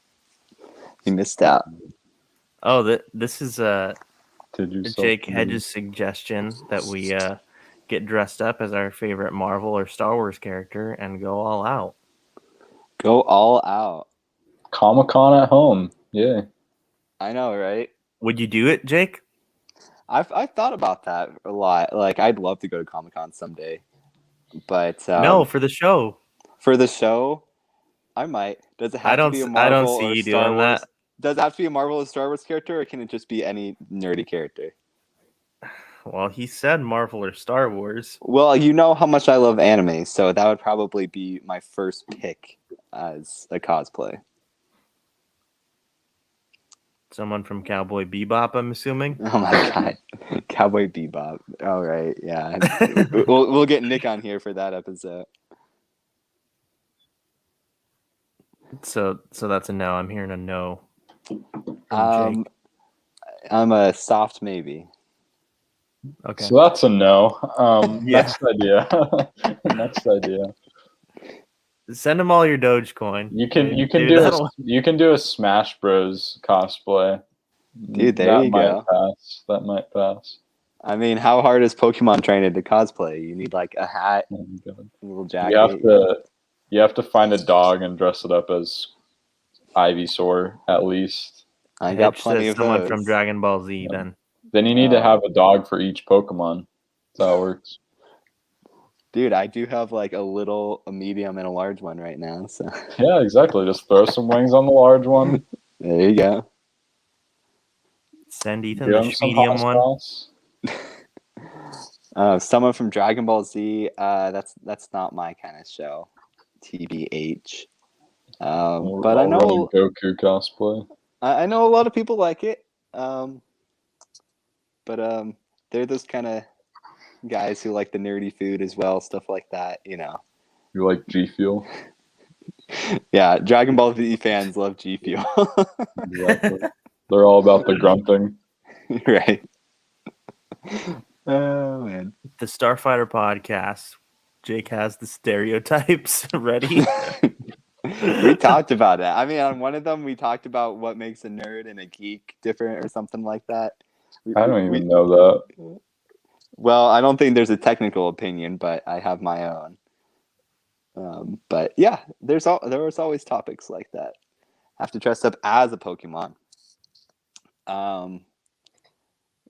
He missed out. Oh, this is Jake Hedges' suggestion that we get dressed up as our favorite Marvel or Star Wars character and go all out. Go all out. Comic-Con at home. Yeah. I know, right? Would you do it, Jake? I've thought about that a lot. Like, I'd love to go to Comic-Con someday, but no, for the show. For the show, I might. Does it have to be a Marvel I don't see or you Star doing Wars? that. Does it have to be a Marvel or Star Wars character, or can it just be any nerdy character? Well, he said Marvel or Star Wars. Well, you know how much I love anime, so that would probably be my first pick as a cosplay. Someone from Cowboy Bebop, I'm assuming. Oh my god, Cowboy Bebop. All right, yeah. we'll get Nick on here for that episode. So that's a no. I'm hearing a no. I'm a soft maybe. Okay. So that's a no. Yeah. Next idea. Next idea. Send them all your Dogecoin. You can do a Smash Bros cosplay. Dude, there you go. That might pass. I mean, how hard is Pokemon training to cosplay? You need like a hat, a little jacket. You have to find a dog and dress it up as Ivysaur at least. I got plenty of someone those. from Dragon Ball Z. Then you need to have a dog for each Pokemon. That's how it works. Dude, I do have like a medium, and a large one right now. So yeah, exactly. Just throw some wings on the large one. There you go. Send Ethan the medium one. Someone from Dragon Ball Z. That's not my kind of show. TBH. But I know Goku cosplay. I know a lot of people like it. But they're those kind of guys who like the nerdy food as well, stuff like that, you know. You like G Fuel? Yeah, Dragon Ball Z fans love G Fuel. Exactly. They're all about the grunting. Right. Oh man. The Starfighter podcast. Jake has the stereotypes ready. We talked about it. I mean, on one of them we talked about what makes a nerd and a geek different or something like that. I don't even know that. Well, I don't think there's a technical opinion, but I have my own. But yeah, there was always topics like that. Have to dress up as a Pokemon.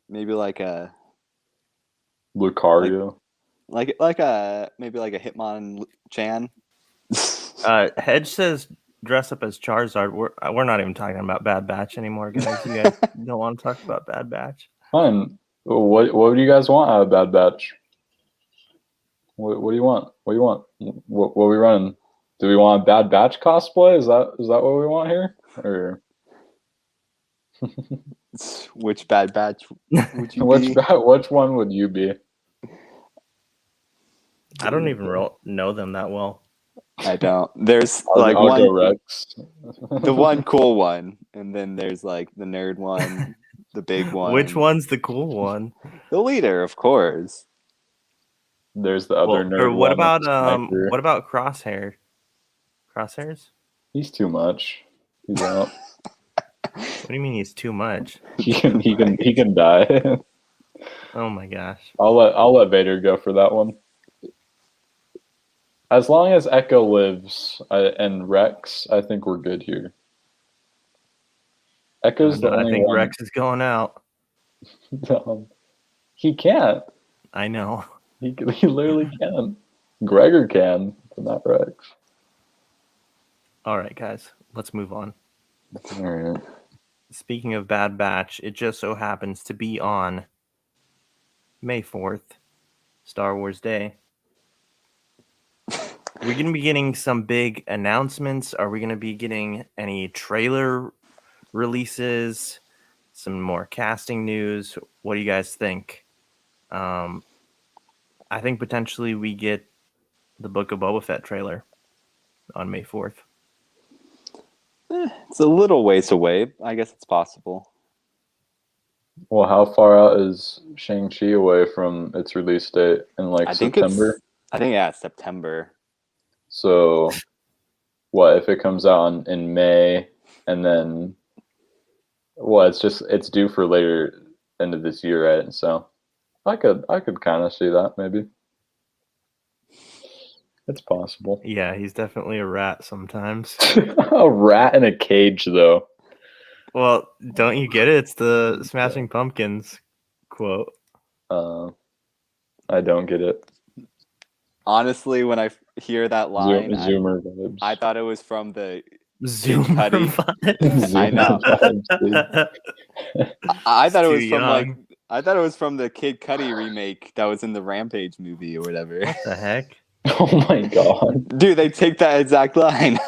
Maybe like a Lucario. Maybe like a Hitmonchan. Hedge says dress up as Charizard. We're not even talking about Bad Batch anymore, guys. You guys don't want to talk about Bad Batch. Fine. What do you guys want out of Bad Batch? What do you want? What do you want? What are we running? Do we want a Bad Batch cosplay? Is that what we want here? Or Which Bad Batch would you be? which one would you be? I don't even know them that well. I don't. There's I'll one, go Rex. the one cool one, and then there's like the nerd one, the big one. Which one's the cool one? The leader, of course. There's the other nerd. Or what one, about what about Crosshair? Crosshairs? He's too much. He's out. What do you mean he's too much? he can die. Oh my gosh. I'll let Vader go for that one. As long as Echo lives and Rex, I think we're good here. Echo's the I only think one. Rex is going out. He can't. I know. He literally can. Gregor can, but not Rex. All right, guys, let's move on. All right. Speaking of Bad Batch, it just so happens to be on May 4th, Star Wars Day. We're going to be getting some big announcements. Are we going to be getting any trailer releases? Some more casting news? What do you guys think? I think potentially we get the Book of Boba Fett trailer on May 4th. It's a little ways away. I guess it's possible. Well, how far out is Shang Chi away from its release date in I think September? it's September. So, what if it comes out in May and then? Well, it's due for later end of this year, right? So, I could kind of see that maybe. It's possible. Yeah, he's definitely a rat sometimes. A rat in a cage, though. Well, don't you get it? It's the Smashing Pumpkins quote. I don't get it. Honestly, when I hear that line, Zoomer vibes. I thought it was from the Zoom Cudi. vibes. I know. I thought it was Too from young. I thought it was from the Kid Cudi remake that was in the Rampage movie or whatever. What the heck? Oh my god! Dude, they take that exact line.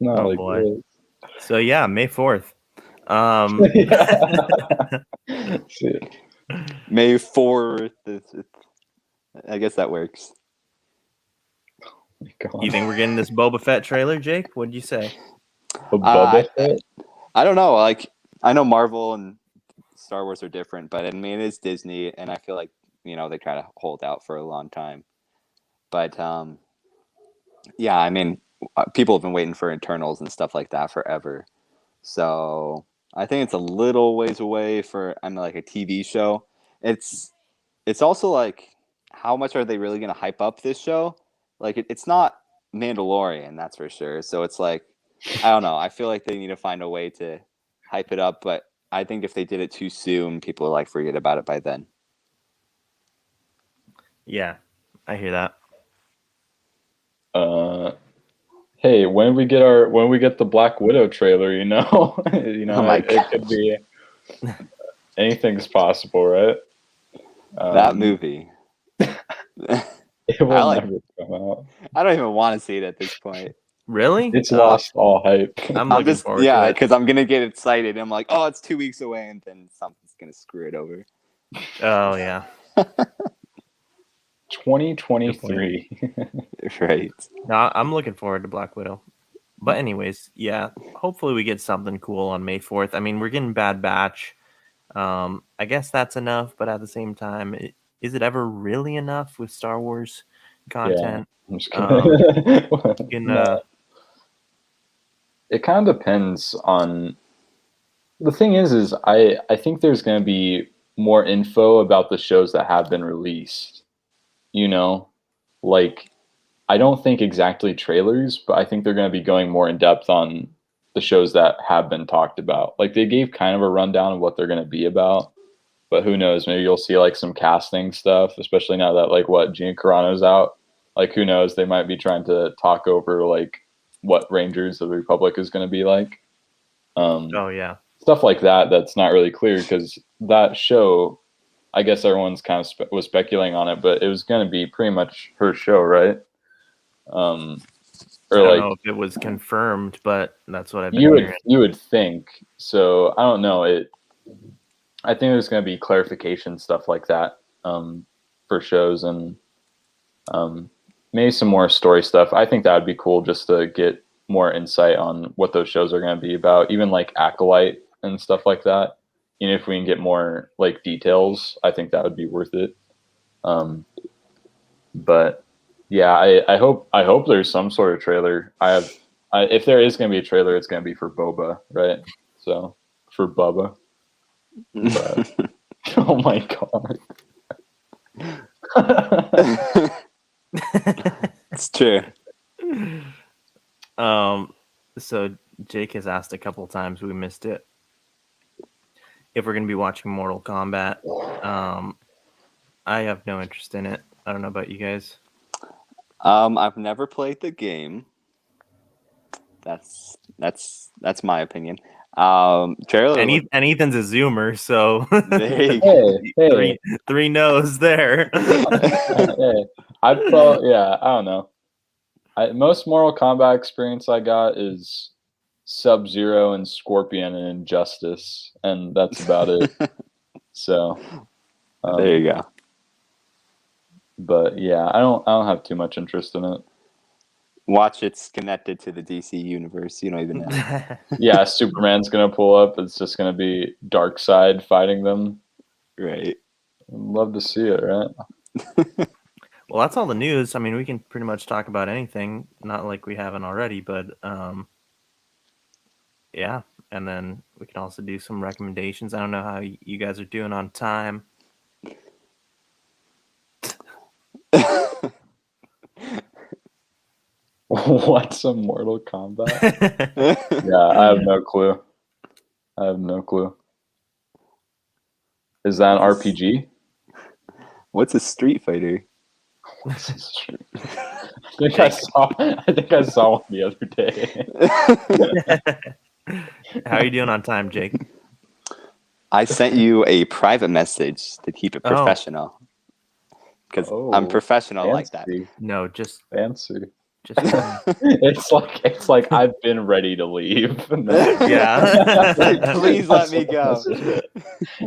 Not Oh, like boy. this. So yeah, May 4th. See, May 4th. I guess that works. oh my god. You think we're getting this Boba Fett trailer, Jake? What'd you say? A Boba Fett? I don't know. Like, I know Marvel and Star Wars are different, but I mean, it's Disney, and I feel like, they try to hold out for a long time. But, yeah, I mean, people have been waiting for Eternals and stuff like that forever. So I think it's a little ways away for, like a TV show. It's also like, how much are they really going to hype up this show? Like, it's not Mandalorian, that's for sure. So it's like, I don't know. I feel like they need to find a way to hype it up, but I think if they did it too soon, people will like forget about it by then. Yeah, I hear that. Hey, when we get the Black Widow trailer, Oh my it could be anything's possible, right? That movie. It will never come out. I don't even want to see it at this point. Really? It's lost all hype. I'm looking forward to it. because I'm gonna get excited. I'm like, oh, it's 2 weeks away, and then something's gonna screw it over. Oh yeah. 2023. Right. No, I'm looking forward to Black Widow. But anyways, yeah, hopefully we get something cool on May 4th. I mean, we're getting Bad Batch. I guess that's enough, but at the same time, is it ever really enough with Star Wars content? Yeah, I'm just kidding. It kind of depends on. The thing is I think there's going to be more info about the shows that have been released. Like, I don't think exactly trailers, but I think they're going to be going more in depth on the shows that have been talked about. Like, they gave kind of a rundown of what they're going to be about, but who knows? Maybe you'll see like some casting stuff, especially now that Gina Carano's out. Like, who knows? They might be trying to talk over like what Rangers of the Republic is going to be like. Oh yeah. stuff like that that's not really clear, because that show, I guess everyone's kind of was speculating on it, but it was going to be pretty much her show, right? I Or don't like know if it was confirmed, but that's what I've been you hearing. would think. So I don't know. I think there's going to be clarification stuff like that for shows, and maybe some more story stuff. I think that would be cool, just to get more insight on what those shows are going to be about, even like Acolyte and stuff like that. If we can get more like details, I think that would be worth it. But yeah, I hope there's some sort of trailer. If there is going to be a trailer, it's going to be for Boba, right? So for Bubba. But, oh my god. It's true. So Jake has asked a couple times, we missed it, if we're going to be watching Mortal Kombat. I have no interest in it. I don't know about you guys. I've never played the game. That's my opinion. Trailer. And Ethan's a Zoomer, so There you go. Hey. three no's there. Hey, I don't know. Most Mortal Kombat experience I got is Sub-Zero and Scorpion and Injustice, and that's about it. So there you go. But yeah, I don't have too much interest in it. Watch, it's connected to the DC universe. You don't even know. Yeah, Superman's gonna pull up. It's just gonna be Darkseid fighting them. Right. I'd love to see it, right? Well, that's all the news. I mean, we can pretty much talk about anything, not like we haven't already, but yeah. And then we can also do some recommendations. I don't know how you guys are doing on time. What's a Mortal Kombat? Yeah, I have no clue. Is that an RPG? What's a Street Fighter? I think I saw one the other day. How are you doing on time, Jake? I sent you a private message to keep it professional. Because I'm professional like that. No, just fancy. Just it's like I've been ready to leave. Yeah. Please let me go.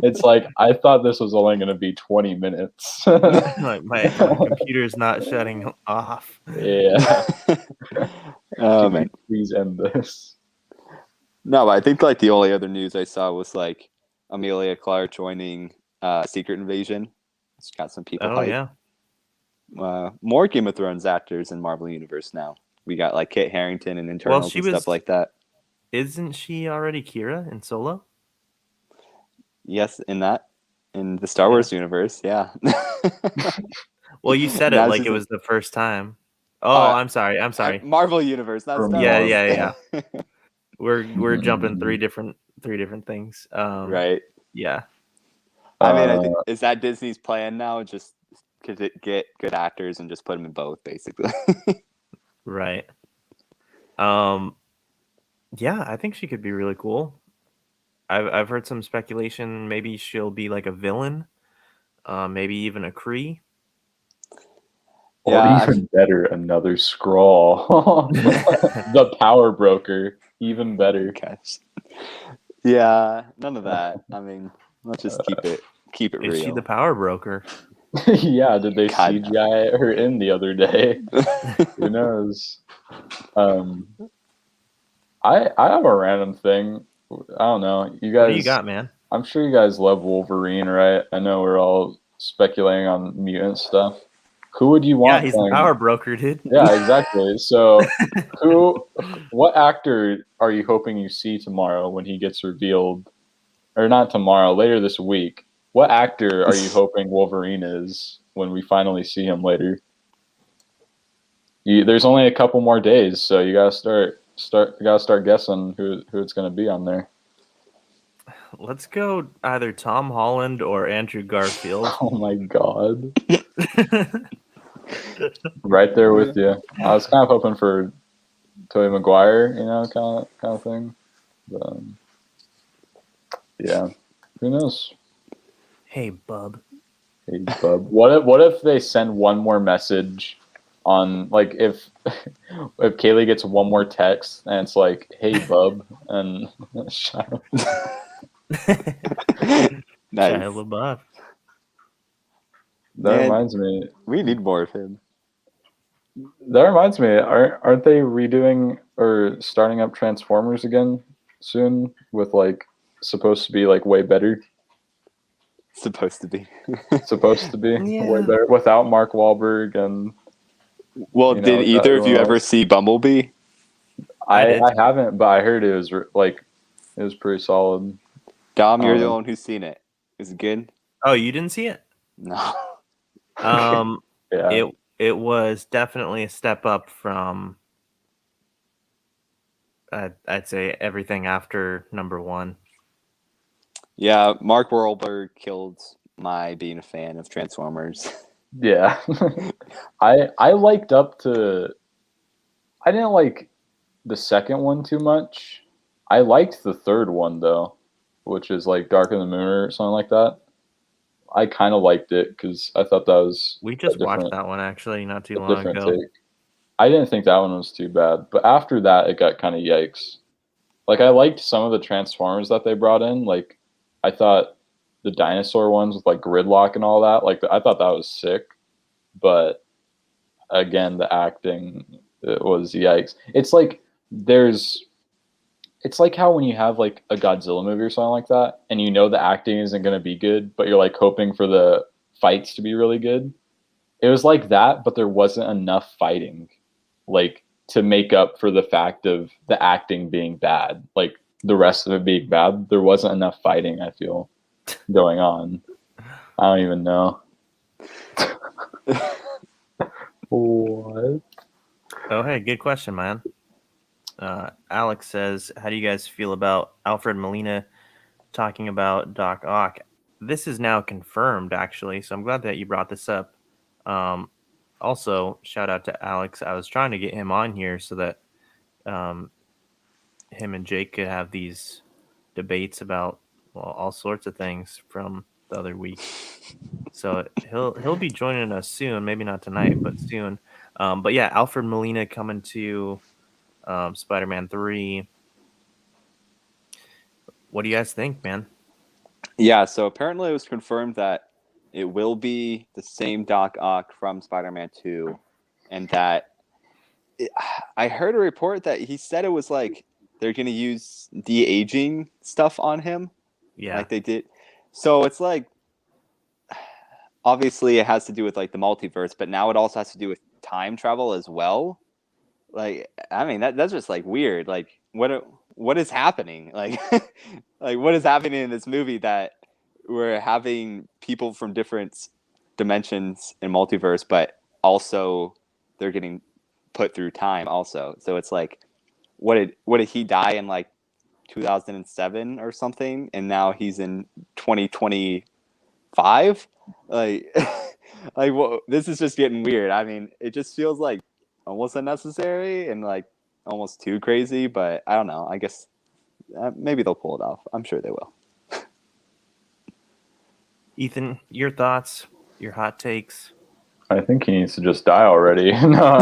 It's like I thought this was only going to be 20 minutes. my computer's not shutting off. Yeah. Oh man, please end this. No, but I think like the only other news I saw was like Amelia Clark joining Secret Invasion. It's got some people. Oh yeah. More Game of Thrones actors in Marvel Universe now. We got like Kit Harington and Internals and stuff like that. Isn't she already Kira in Solo? Yes, in the Star Wars universe, yeah. Well, you said it like it was the first time. Oh, I'm sorry. Marvel Universe, not Star Wars. Yeah. We're jumping three different things. Right. Yeah. I mean, I think is that Disney's plan now? Just get good actors and just put them in both, basically. Right. Yeah, I think she could be really cool. I've heard some speculation. Maybe she'll be like a villain, maybe even a Kree. Or even better, another Skrull. The Power Broker, even better. Gosh. Yeah, none of that. I mean, let's just keep it real. Is she the Power Broker? Yeah, did they CGI her in the other day? Who knows? I have a random thing. I don't know. You guys, what do you got, man? I'm sure you guys love Wolverine, right? I know we're all speculating on mutant stuff. Who would you want? Yeah, he's the Power Broker, dude. Yeah, exactly. So, what actor are you hoping you see tomorrow when he gets revealed? Or not tomorrow, later this week. What actor are you hoping Wolverine is when we finally see him later? There's only a couple more days, so you gotta start guessing who it's gonna be on there. Let's go either Tom Holland or Andrew Garfield. Oh my god. Right there with you. I was kind of hoping for Tobey Maguire, kind of thing. But, Yeah. Who knows? Hey, bub. Hey, bub. What if they send one more message on, like, if Kaylee gets one more text and it's like, hey, bub, and Shia Nice. LaBeouf. that Man, reminds me. we need more of him. That reminds me. Aren't they redoing or starting up Transformers again soon? With like supposed to be like way better. Supposed to be. Supposed to be Yeah. way better without Mark Wahlberg and. Well, You know, did without either of you everyone ever else. see Bumblebee? I did. I haven't, but I heard it was like it was pretty solid. Dom, you're the one who's seen it. Is it good? Oh, you didn't see it? No. Yeah. It was definitely a step up from I'd say everything after number one. Yeah, Mark Wahlberg killed my being a fan of Transformers. Yeah. I liked up to. I didn't like the second one too much. I liked the third one though, which is like Dark of the Moon or something like that. I kind of liked it because I thought that was We just watched that one actually not too long different ago. take. I didn't think that one was too bad, but after that, it got kind of yikes. Like I liked some of the Transformers that they brought in. Like I thought the dinosaur ones with like gridlock and all that. Like I thought that was sick, but again, the acting it was yikes. It's like it's like how when you have like a Godzilla movie or something like that, and you know the acting isn't going to be good, but you're like hoping for the fights to be really good. It was like that, but there wasn't enough fighting, like to make up for the fact of the acting being bad. Like the rest of it being bad, there wasn't enough fighting. I feel going on. I don't even know. What? Oh, hey, good question, man. Alex says, how do you guys feel about Alfred Molina talking about Doc Ock? This is now confirmed, actually, so I'm glad that you brought this up. Also, shout out to Alex. I was trying to get him on here so that him and Jake could have these debates about all sorts of things from the other week. So he'll be joining us soon. Maybe not tonight, but soon. But yeah, Alfred Molina coming to Spider-Man 3. What do you guys think, man? Yeah, so apparently it was confirmed that it will be the same Doc Ock from Spider-Man 2, and that I heard a report that he said it was like they're going to use de-aging stuff on him, Yeah. like they did. So it's like obviously it has to do with like the multiverse, but now it also has to do with time travel as well. Like I mean that's just like weird. Like what is happening? Like like what is happening in this movie that we're having people from different dimensions and multiverse, but also they're getting put through time also. So it's like what did he die in like 2007 or something, and now he's in 2025? Like like well, this is just getting weird. I mean, it just feels like almost unnecessary and like almost too crazy, but I don't know. I guess maybe they'll pull it off. I'm sure they will. Ethan, your thoughts, your hot takes? I think he needs to just die already. No,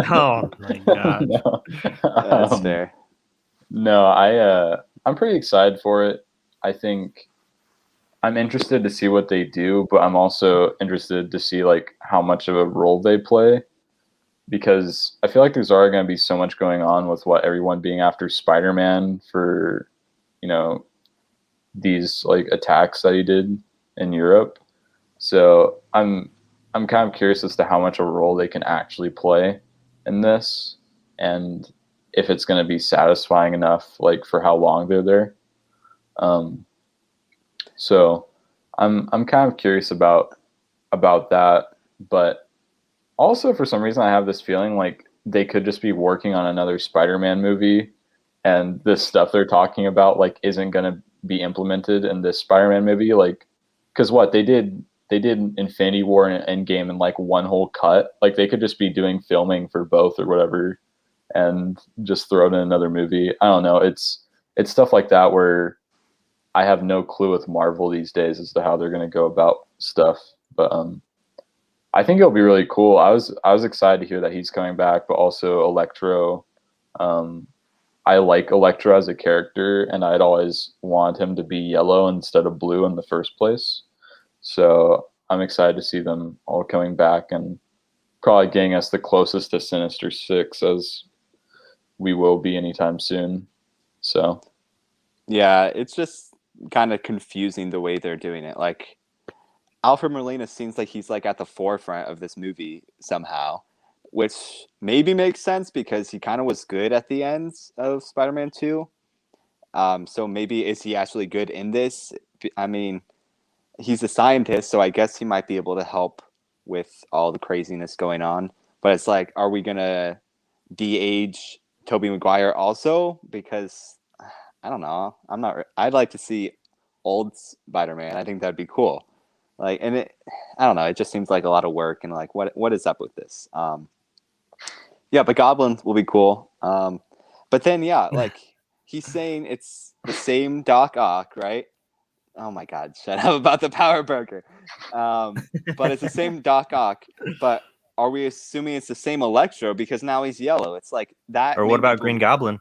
Oh my gosh. no. That's fair. No, I'm pretty excited for it. I think I'm interested to see what they do, but I'm also interested to see like how much of a role they play, because I feel like there's already going to be so much going on with what everyone being after Spider-Man for, you know, these like attacks that he did in Europe. So I'm kind of curious as to how much of a role they can actually play in this, and if it's going to be satisfying enough, like for how long they're there. So I'm kind of curious about that, but also for some reason I have this feeling like they could just be working on another Spider-Man movie, and this stuff they're talking about like isn't going to be implemented in this Spider-Man movie, like because what they did Infinity War and Endgame in like one whole cut. Like they could just be doing filming for both or whatever and just throw it in another movie. I don't know. It's stuff like that where I have no clue with Marvel these days as to how they're going to go about stuff. But I think it'll be really cool. I was excited to hear that he's coming back, but also Electro. I like Electro as a character, and I'd always want him to be yellow instead of blue in the first place. So I'm excited to see them all coming back and probably getting us the closest to Sinister Six as we will be anytime soon. So Yeah, it's just kind of confusing the way they're doing it. Like Alfred Molina seems like he's like at the forefront of this movie somehow, which maybe makes sense because he kind of was good at the end of Spider-Man 2. So maybe is he actually good in this? I mean, he's a scientist, so I guess he might be able to help with all the craziness going on. But it's like, are we gonna de-age Tobey Maguire also? Because I don't know. I'm not. I'd like to see old Spider-Man. I think that'd be cool. Like, and I don't know. It just seems like a lot of work, and like, what is up with this? Yeah, but Goblin will be cool. But then, yeah, like he's saying it's the same Doc Ock, right? Oh my God, shut up about the power broker. But it's the same Doc Ock. But are we assuming it's the same Electro because now he's yellow? It's like that. Or what about Green Goblin?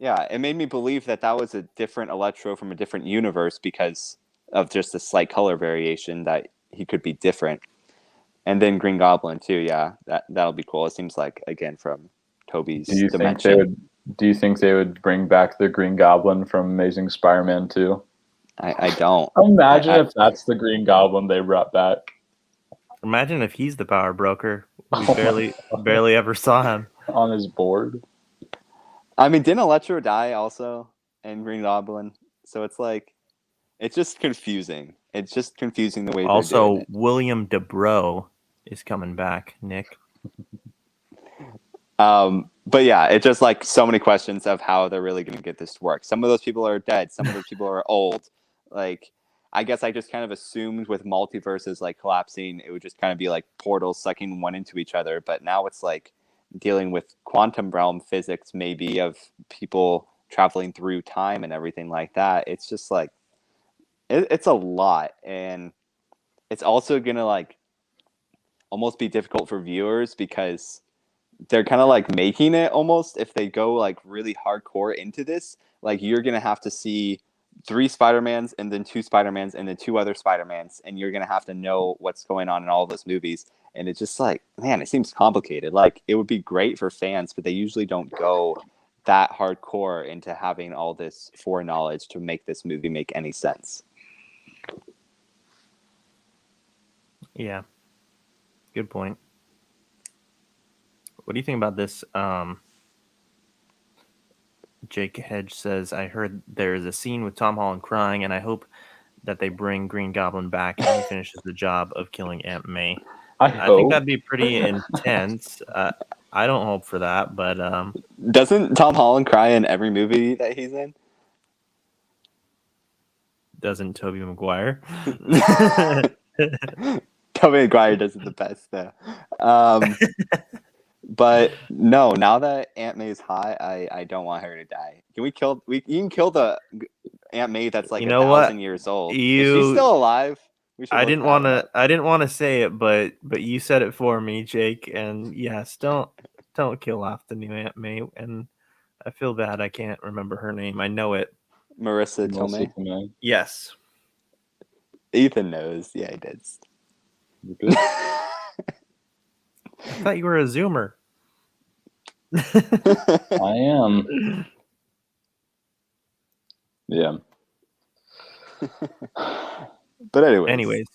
Yeah, it made me believe that was a different Electro from a different universe because of just a slight color variation that he could be different. And then Green Goblin too. Yeah, that'll be cool. It seems like again from Toby's dimension. Do you think they would bring back the Green Goblin from Amazing Spider-Man 2? I don't. Imagine if that's the Green Goblin they brought back. Imagine if he's the power broker. We barely ever saw him on his board. I mean, didn't Electro die also in Green Goblin? So it's like, it's just confusing. It's just confusing the way they're doing it. William DeBro is coming back, Nick. But yeah, it's just like so many questions of how they're really going to get this to work. Some of those people are dead. Some of those people are old. Like, I guess I just kind of assumed with multiverses like collapsing, it would just kind of be like portals sucking one into each other. But now it's like dealing with quantum realm physics, maybe of people traveling through time and everything like that. It's just like, it's a lot. And it's also going to like almost be difficult for viewers because they're kind of like making it almost if they go like really hardcore into this, like you're gonna have to see 3 Spider-Mans and then 2 Spider-Mans and then 2 other Spider-Mans, and you're gonna have to know what's going on in all of those movies. And it's just like, man, it seems complicated. Like it would be great for fans, but they usually don't go that hardcore into having all this foreknowledge to make this movie make any sense. Yeah, good point. What do you think about this? Jake Hedge says, I heard there's a scene with Tom Holland crying, and I hope that they bring Green Goblin back and he finishes the job of killing Aunt May. I think that'd be pretty intense. I don't hope for that, but doesn't Tom Holland cry in every movie that he's in? Doesn't Tobey Maguire? Tobey Maguire does it the best though. But no, now that Aunt May's hot, I don't want her to die. You can kill the Aunt May that's like 1,000 years old. Is she still alive? I didn't want to say it, but you said it for me, Jake. And yes, don't kill off the new Aunt May. And I feel bad I can't remember her name. I know it. Marissa Tomei. Yes. Ethan knows. Yeah, he does. I thought you were a Zoomer. I am. Yeah. But anyways,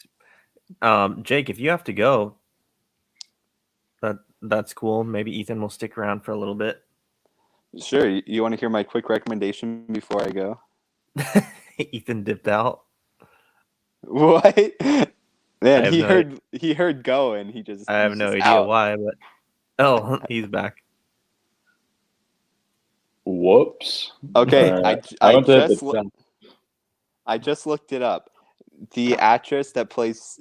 Jake, if you have to go, that's cool. Maybe Ethan will stick around for a little bit. Sure. You want to hear my quick recommendation before I go? Ethan dipped out. What? Man, he heard go and he just. I have no idea why, but he's back. Whoops. Okay, I just looked it up. The actress that plays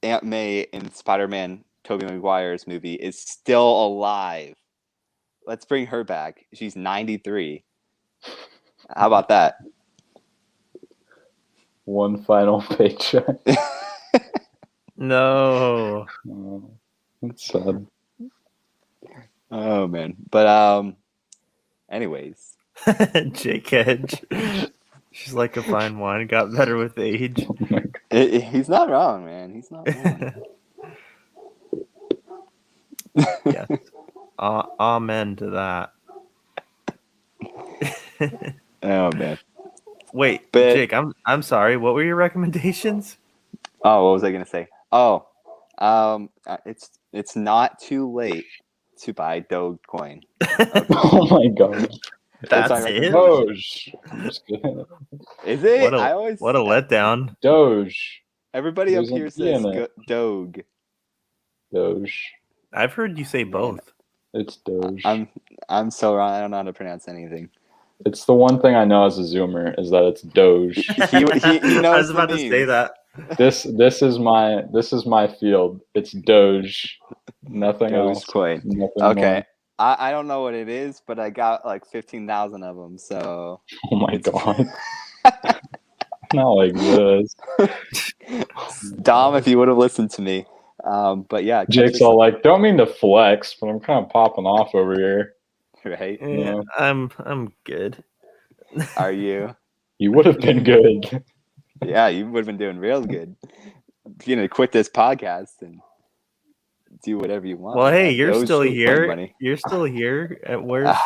Aunt May in Spider-Man Tobey Maguire's movie is still alive. Let's bring her back. She's 93. How about that? one final paycheck. No. Oh, that's sad. Oh man. But anyways. Jake Edge. She's like a fine wine, got better with age. Oh my God. He's not wrong, man. He's not wrong. Yes. Amen to that. Oh man. Wait, But- Jake, I'm sorry. What were your recommendations? Oh, what was I gonna say? Oh, it's not too late to buy Dogecoin. Oh my God. That's my it? recommendation. Doge. I'm just kidding. Is it? What I a always what a letdown. Doge. Everybody up There's an here E says in it. Doge. Doge. I've heard you say Man. both. It's Doge. I'm so wrong. I don't know how to pronounce anything. It's the one thing I know as a Zoomer is that it's Doge. He knows I was the about to say memes. that. this is my field. It's Doge. Nothing else. Dogecoin. Nothing Okay. more. I don't know what it is, but I got like 15,000 of them. So Oh my God. Not like this. Dom, if you would have listened to me. But yeah, Jake's all like, don't mean to flex, but I'm kind of popping off over here. right. Yeah, I'm good. Are you? You would have been good. Yeah, you would have been doing real good. You know, quit this podcast and do whatever you want. Well, hey, That you're still Dogecoin here. money. You're still here. Where's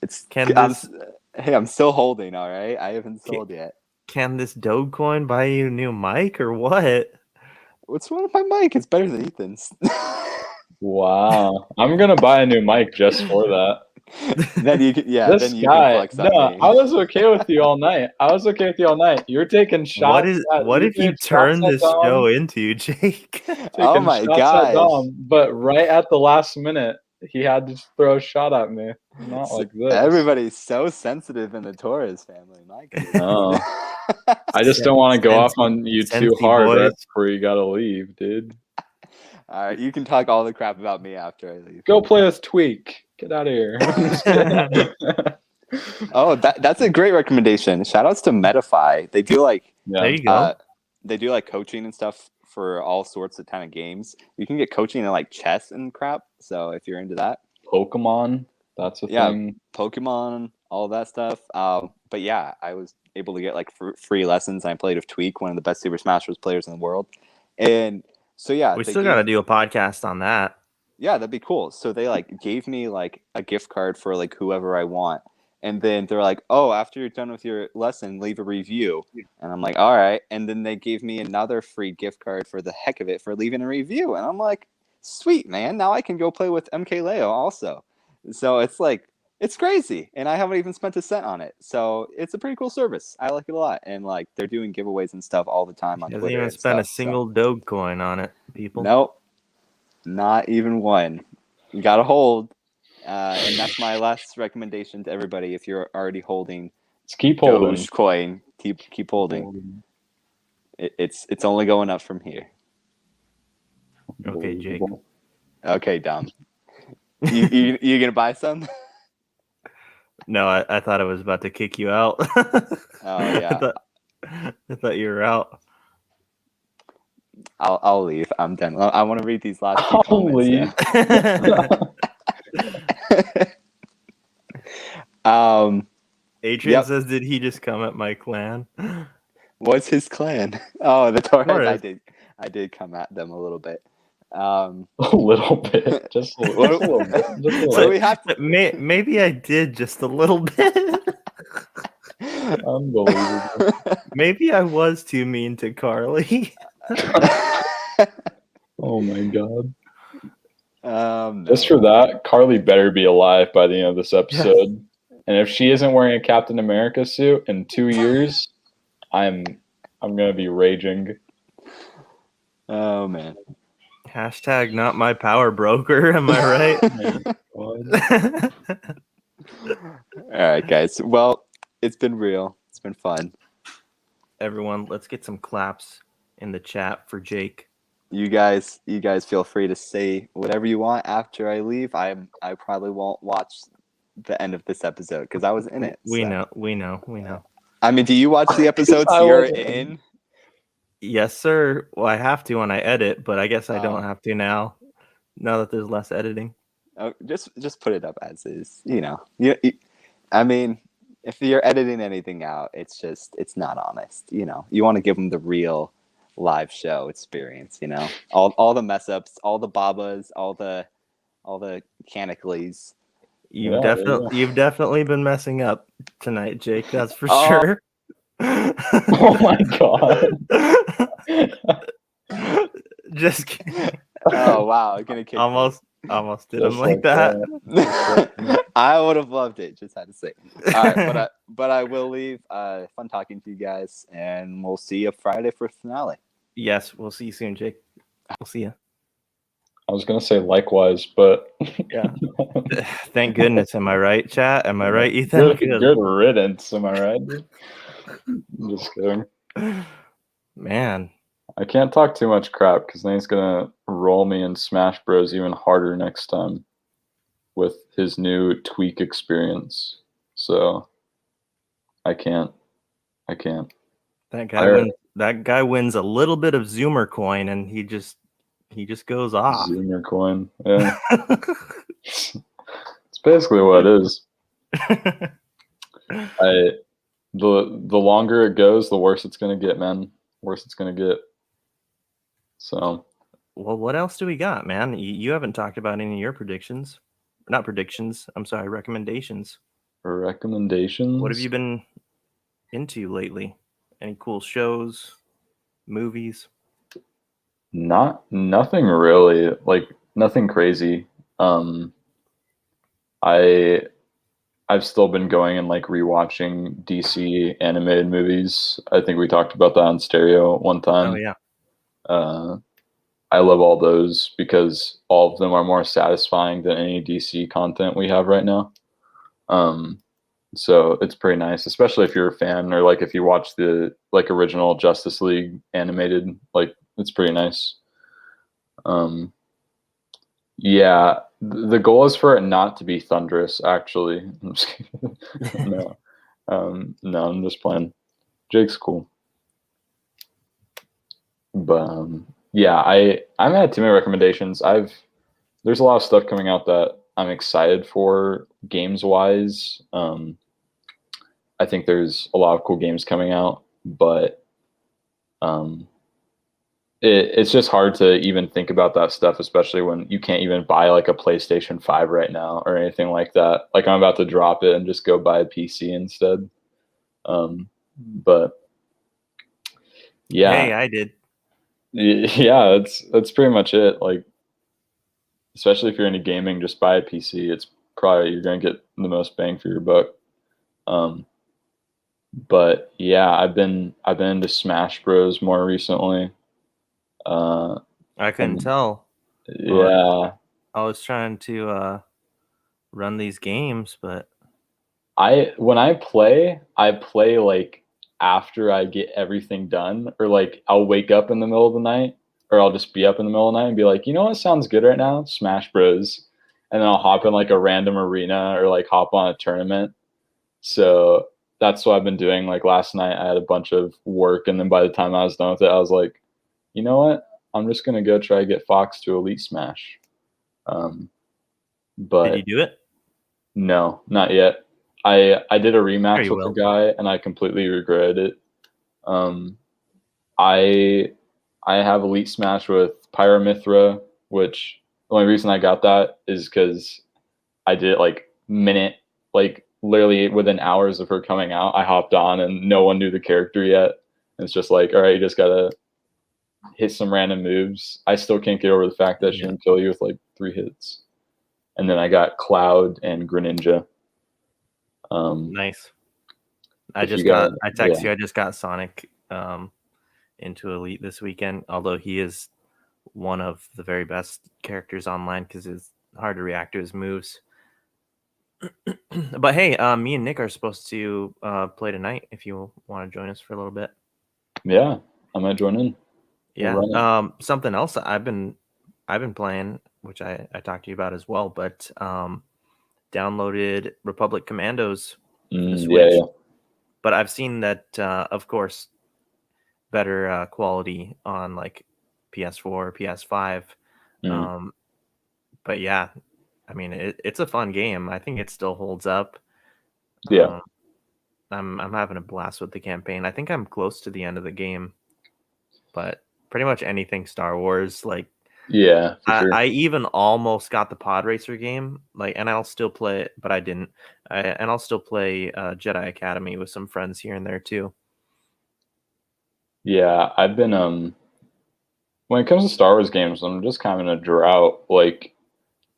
It's Can I'm, this- hey, I'm still holding. All right, I haven't sold yet. can this Dogecoin buy you a new mic or what? What's wrong with my mic? It's better than Ethan's. Wow. I'm going to buy a new mic just for that. Then you can, yeah. This then you guy, can flex on no, me. I was okay with you all night. You're taking shots. What if you turn this show into, Jake? Oh my At gosh. Dom, but right at the last minute, he had to throw a shot at me. Not like this. Everybody's so sensitive in the Torres family. My goodness. No. I just don't want to go off on you too Sensey hard right boys. before you gotta leave, dude. All right, you can talk all the crap about me after I leave. Go play with Tweak. Get out of here. Oh, that's a great recommendation. Shout outs to Metafy. They do like Yeah. There you go. they do like coaching and stuff for all sorts of kind of games. You can get coaching in like chess and crap. So if you're into that, Pokemon. That's a Yeah. thing. Pokemon, all that stuff. But yeah, I was able to get like free lessons. I played with Tweak, one of the best Super Smash Bros. Players in the world. And so yeah, We they still got to do a podcast on that. Yeah, that'd be cool. So they like gave me like a gift card for like whoever I want. And then they're like, oh, after you're done with your lesson, leave a review. And I'm like, all right. And then they gave me another free gift card for the heck of it for leaving a review. And I'm like, sweet, man. Now I can go play with MKLeo also. So it's like, it's crazy. And I haven't even spent a cent on it. So it's a pretty cool service. I like it a lot. And like they're doing giveaways and stuff all the time on Doesn't Twitter. even and spend a stuff, single Dogecoin on it, people. Nope. Not even one. You got to hold. And that's my last recommendation to everybody. If you're already holding Just keep holding. Dogecoin, keep holding. It's only going up from here. Okay, Jake. Okay, Dom. You gonna buy some? No, I thought I was about to kick you out. Oh yeah. I thought you were out. I'll leave. I'm done. I want to read these last few I'll comments. Adrian Yep. says, "Did he just come at my clan?" What's his clan? Oh, the Torres. Torres. I did come at them a little bit. A little bit. Just a little bit. Just a So little. we have to. Maybe I did just a little bit. Unbelievable. Maybe I was too mean to Carly. Oh my god. No. Just for that, Carly better be alive by the end of this episode. And if she isn't wearing a Captain America suit in 2 years, I'm gonna be raging. Oh man. Hashtag not my power broker. Am I right? All right, guys. Well, it's been real. It's been fun. Everyone, let's get some claps in the chat for Jake. You guys feel free to say whatever you want after I leave. I probably won't watch the end of this episode because I was in it. We so. know. I mean, do you watch the episodes I you're wasn't. in? Yes, sir. Well, I have to when I edit, but I guess I don't Oh. have to now. Now that there's less editing. Oh, just put it up as is. I mean, if you're editing anything out, it's not honest. You want to give them the real live show experience. All the mess ups, all the Bobbas, all the Canicles. Yeah, there you go. You've definitely been messing up tonight, Jake. That's for Oh. sure. Oh my god. Just kidding. Oh wow, I'm gonna kick Almost did him Just like that. me. I would have loved it. Just had to say. All right, but I will leave. Fun talking to you guys, and we'll see you Friday for finale. Yes, we'll see you soon, Jake. We'll see you. I was gonna say likewise, but Yeah. Thank goodness. Am I right, chat? Am I right, Ethan? good riddance. Am I right? I'm just kidding. Man. I can't talk too much crap because then he's gonna roll me in Smash Bros even harder next time with his new tweak experience. So I can't. That guy wins a little bit of Zoomer coin, and he just goes off. Zoomer coin. Yeah. It's basically what it is. The longer it goes, the worse it's gonna get, man. Worse it's gonna get. So. Well, what else do we got, man? You haven't talked about any of your predictions. Not predictions. I'm sorry, recommendations. Recommendations? What have you been into lately? Any cool shows, movies? Nothing really. Like nothing crazy. I've still been going and like rewatching DC animated movies. I think we talked about that on Stereo one time. Oh yeah. I love all those because all of them are more satisfying than any DC content we have right now. So it's pretty nice, especially if you're a fan or like if you watch the like original Justice League animated, like it's pretty nice. Yeah, the goal is for it not to be thunderous. Actually, I'm just kidding. No, no, I'm just playing. Jake's cool, but yeah, I haven't had too many recommendations. There's a lot of stuff coming out that I'm excited for games wise. I think there's a lot of cool games coming out, but it's just hard to even think about that stuff, especially when you can't even buy like a PlayStation 5 right now or anything like that. Like I'm about to drop it and just go buy a PC instead. But yeah, Hey, I did. yeah, that's pretty much it. Like, especially if you're into gaming, just buy a PC. It's probably you're gonna get the most bang for your buck. But yeah, I've been into Smash Bros more recently. I couldn't tell. Yeah, I was trying to run these games, but when I play like after I get everything done, or like I'll wake up in the middle of the night, or I'll just be up in the middle of the night and be like, you know what sounds good right now? Smash Bros. And then I'll hop in like a random arena or like hop on a tournament. So that's what I've been doing. Like last night I had a bunch of work, and then by the time I was done with it, I was like, you know what? I'm just gonna go try to get Fox to Elite Smash. But did you do it? No, not yet. I did a rematch Sure with you the guy, and I completely regretted it. I have Elite Smash with Pyramithra, which the only reason I got that is because I did it like literally within hours of her coming out. I hopped on, and no one knew the character yet. And it's just like, all right, you just gotta hit some random moves. I still can't get over the fact that she can kill you with like 3 hits. And then I got Cloud and Greninja. Nice. I texted you. I just got Sonic into Elite this weekend. Although he is one of the very best characters online because it's hard to react to his moves. But hey, me and Nick are supposed to play tonight. If you want to join us for a little bit. Yeah, I might join in. Yeah. Something else I've been playing, which I talked to you about as well, but downloaded Republic Commandos for the Switch. Yeah. But I've seen that, of course, better quality on like PS4, PS5. Mm. But yeah, I mean it's a fun game. I think it still holds up. Yeah. I'm having a blast with the campaign. I think I'm close to the end of the game, but pretty much anything Star Wars, like Yeah, for sure. I even almost got the Pod Racer game, like, and I'll still play it, but I didn't. And I'll still play Jedi Academy with some friends here and there too. Yeah, I've been when it comes to Star Wars games, I'm just kind of in a drought. Like,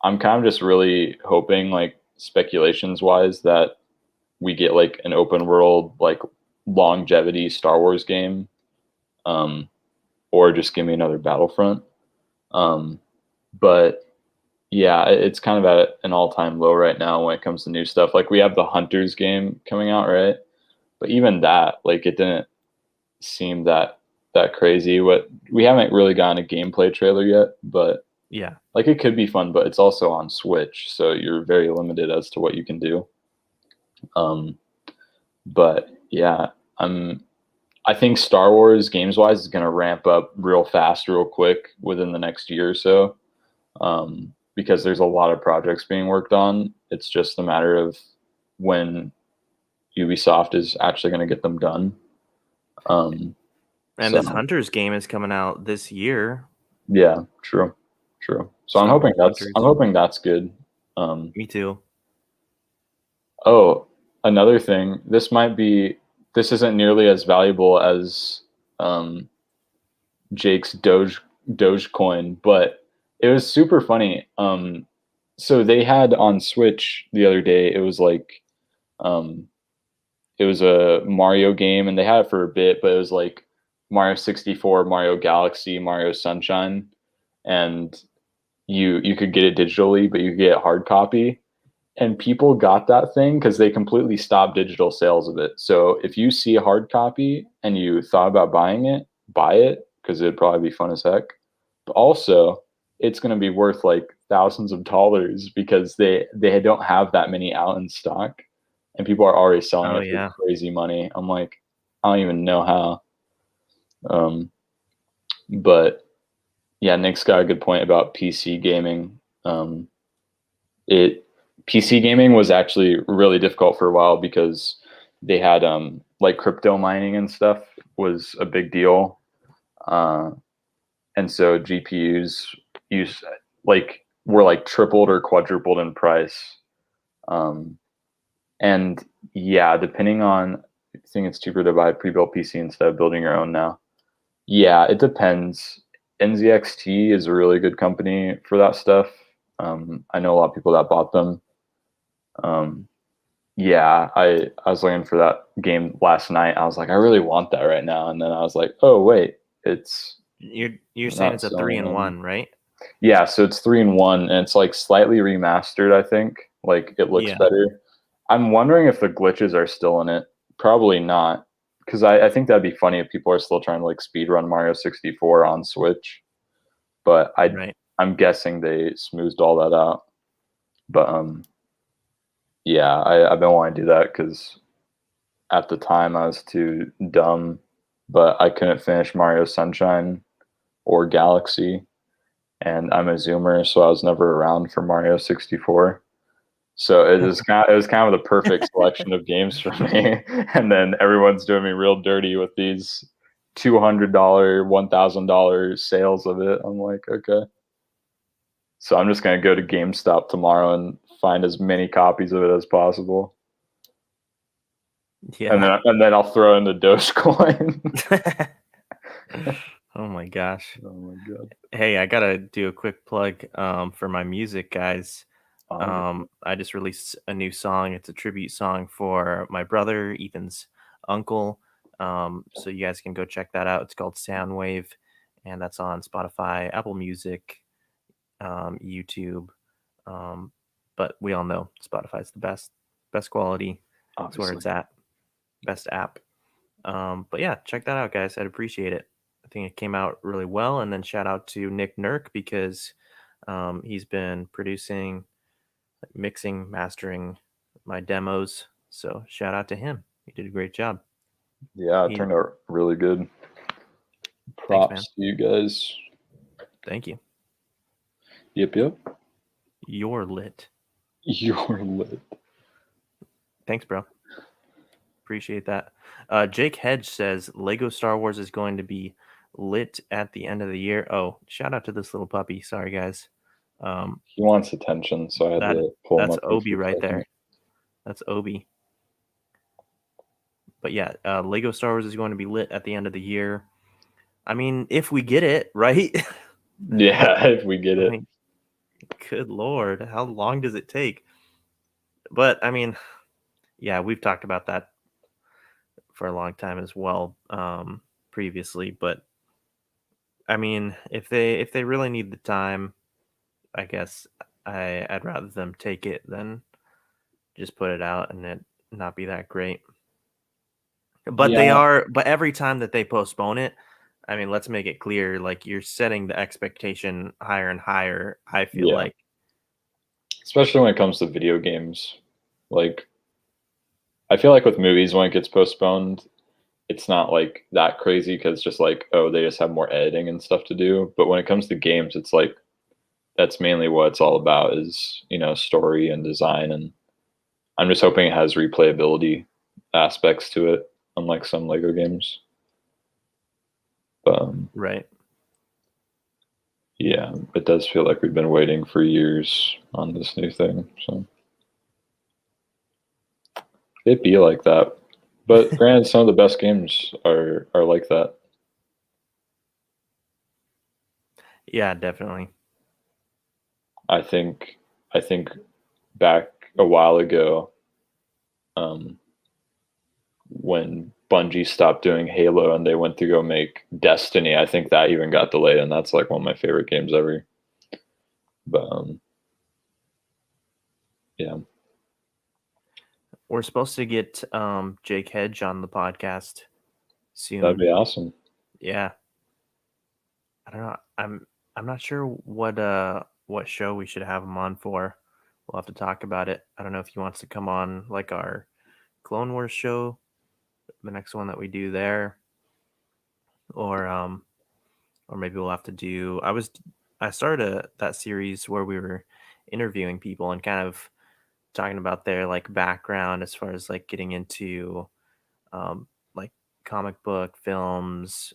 I'm kind of just really hoping, like, speculations wise, that we get like an open world, like, longevity Star Wars game, um, or just give me another Battlefront. Um, but yeah, it's kind of at an all-time low right now when it comes to new stuff. Like, we have the Hunters game coming out, right? But even that, like, it didn't seem that crazy. What we haven't really gotten a gameplay trailer yet, but Yeah. like, it could be fun, but it's also on Switch, so you're very limited as to what you can do. But yeah, I think Star Wars games wise is going to ramp up real fast, real quick within the next year or so, because there's a lot of projects being worked on. It's just a matter of when Ubisoft is actually going to get them done. And So, this Hunters game is coming out this year. yeah, true. So Star Wars I'm Hunters. hoping that's good. Me too. Oh, another thing. This isn't nearly as valuable as Jake's Dogecoin, but it was super funny. So they had on Switch the other day. Um, it was a Mario game, and they had it for a bit, but it was like Mario 64, Mario Galaxy, Mario Sunshine, and you could get it digitally, but you could get hard copy. And people got that thing because they completely stopped digital sales of it. So if you see a hard copy and you thought about buying it, buy it because it'd probably be fun as heck. But also, it's going to be worth like thousands of dollars because they don't have that many out in stock, and people are already selling Oh it yeah. for crazy money. I'm like, I don't even know how. But yeah, Nick's got a good point about PC gaming. It PC gaming was actually really difficult for a while because they had like crypto mining and stuff was a big deal, and so GPUs use like were like tripled or quadrupled in price, and yeah, depending on, I think it's cheaper to buy a pre-built PC instead of building your own now. Yeah, it depends. NZXT is a really good company for that stuff. I know a lot of people that bought them. Um, Yeah, I was looking for that game last night. I was like, I really want that right now, and then I was like, oh wait, it's You're saying not it's a selling them. 3-in-1, right? Yeah, so it's 3-in-1, and it's like slightly remastered. I think like it looks Yeah. better. I'm wondering if the glitches are still in it. Probably not, because I think that'd be funny if people are still trying to like speed run Mario 64 on Switch. But Right. I'm guessing they smoothed all that out. But yeah, I've been wanting to do that because at the time I was too dumb, but I couldn't finish Mario Sunshine or Galaxy, and I'm a Zoomer, so I was never around for Mario 64. So it was kind of the perfect selection of games for me. And then everyone's doing me real dirty with these $200, $1,000 sales of it. I'm like, okay. So I'm just gonna go to GameStop tomorrow and find as many copies of it as possible. Yeah. And then I'll throw in the Dogecoin. Oh my gosh. Oh my god. Hey, I gotta do a quick plug for my music, guys. Oh, I just released a new song. It's a tribute song for my brother, Ethan's uncle. So you guys can go check that out. It's called Soundwave, and that's on Spotify, Apple Music, YouTube. Um, but we all know Spotify's the best quality. That's where it's obviously. at. Best app. But yeah, check that out, guys. I'd appreciate it. I think it came out really well. And then shout out to Nick Nurk because he's been producing, mixing, mastering my demos. So shout out to him. He did a great job. Yeah, it He turned out really good. Props man. to you guys. Thank you. Yep. You're lit. You're lit. Thanks, bro. Appreciate that. Jake Hedge says Lego Star Wars is going to be lit at the end of the year. Oh, shout out to this little puppy. Sorry, guys. He wants attention, so I had to pull him That's up. There Obi for a right second. there. That's Obi. But yeah, Lego Star Wars is going to be lit at the end of the year. I mean, if we get it, right? Yeah, if we get I it. mean, good Lord, how long does it take? But I mean, yeah, we've talked about that for a long time as well, previously. But I mean, if they really need the time, I guess I'd rather them take it than just put it out and it not be that great. But they Yeah. are. But every time that they postpone it, I mean, let's make it clear. Like you're setting the expectation higher and higher. I feel Yeah. like, Especially when it comes to video games. Like, I feel like with movies, when it gets postponed, it's not like that crazy because just like, oh, they just have more editing and stuff to do. But when it comes to games, it's like that's mainly what it's all about is, story and design. And I'm just hoping it has replayability aspects to it, unlike some Lego games. But right? yeah, it does feel like we've been waiting for years on this new thing. So it'd be like that. But granted, some of the best games are like that. Yeah, definitely. I think back a while ago, when Bungie stopped doing Halo and they went to go make Destiny, I think that even got delayed, and that's like one of my favorite games ever. But yeah, We're supposed to get Jake Hedge on the podcast soon. that'd be awesome. Yeah. I don't know. I'm not sure what show we should have him on for. We'll have to talk about it. I don't know if he wants to come on like our Clone Wars show, the next one that we do there, or maybe we'll have to do. I started that series where we were interviewing people and kind of talking about their like background as far as like getting into like comic book films,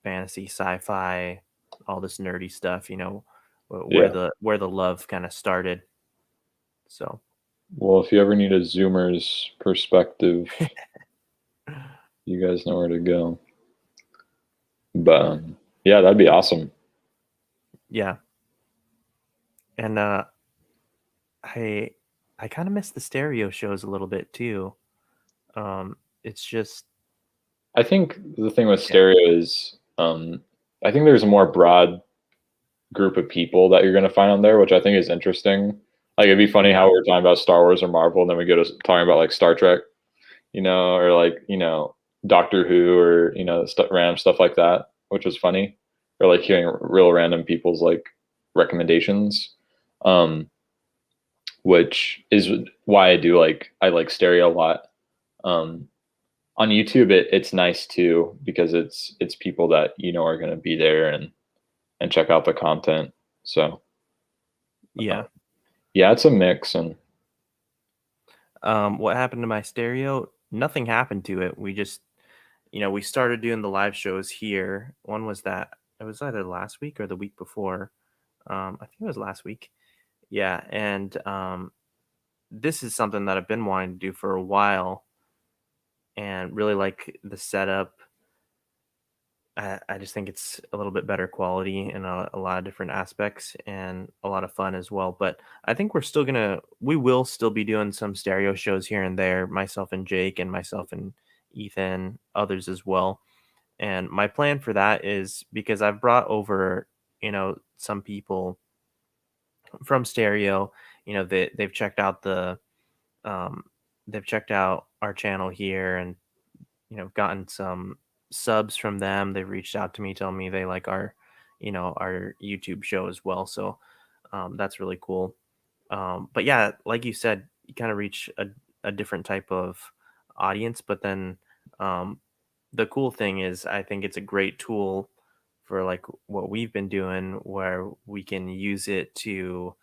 fantasy, sci-fi, all this nerdy stuff, where the love kind of started. So, Well, if you ever need a Zoomer's perspective, you guys know where to go. But yeah, that'd be awesome. yeah. And I kind of miss the stereo shows a little bit too. It's just I think the thing with stereo is, I think there's a more broad group of people that you're going to find on there, which I think is interesting. Like, it'd be funny how we're talking about Star Wars or Marvel, and then we go to talking about like Star Trek, or like, Doctor Who, or, random stuff like that, which was funny. Or like hearing real random people's like recommendations, which is why I like stereo a lot. On YouTube, it's nice too because it's people that are going to be there and check out the content. So yeah. yeah, it's a mix. And What happened to my stereo? Nothing happened to it. We just, we started doing the live shows here. One was that it was either last week or the week before. I think it was last week. Yeah, and this is something that I've been wanting to do for a while, and really like the setup. I just think it's a little bit better quality in a lot of different aspects and a lot of fun as well. But I think we will still be doing some stereo shows here and there, myself and Jake and myself and Ethan, others as well. And my plan for that is because I've brought over, some people from stereo, they've checked out um, they've checked out our channel here and gotten some subs from them. They've reached out to me, telling me they like our YouTube show as well. So that's really cool. But yeah, like you said, you kind of reach a different type of audience, but then the cool thing is, I think it's a great tool for like what we've been doing, where we can use it to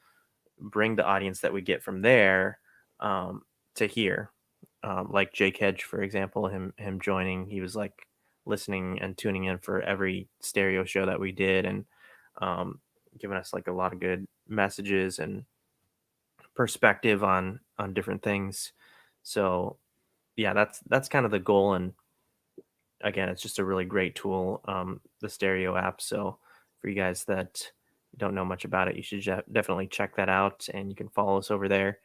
bring the audience that we get from there to here. Like Jake Hedge, for example, him joining, he was like listening and tuning in for every stereo show that we did, and um, giving us like a lot of good messages and perspective on different things. So yeah, that's kind of the goal. And again, it's just a really great tool, the stereo app. So for you guys that don't know much about it, you should definitely check that out, and you can follow us over there.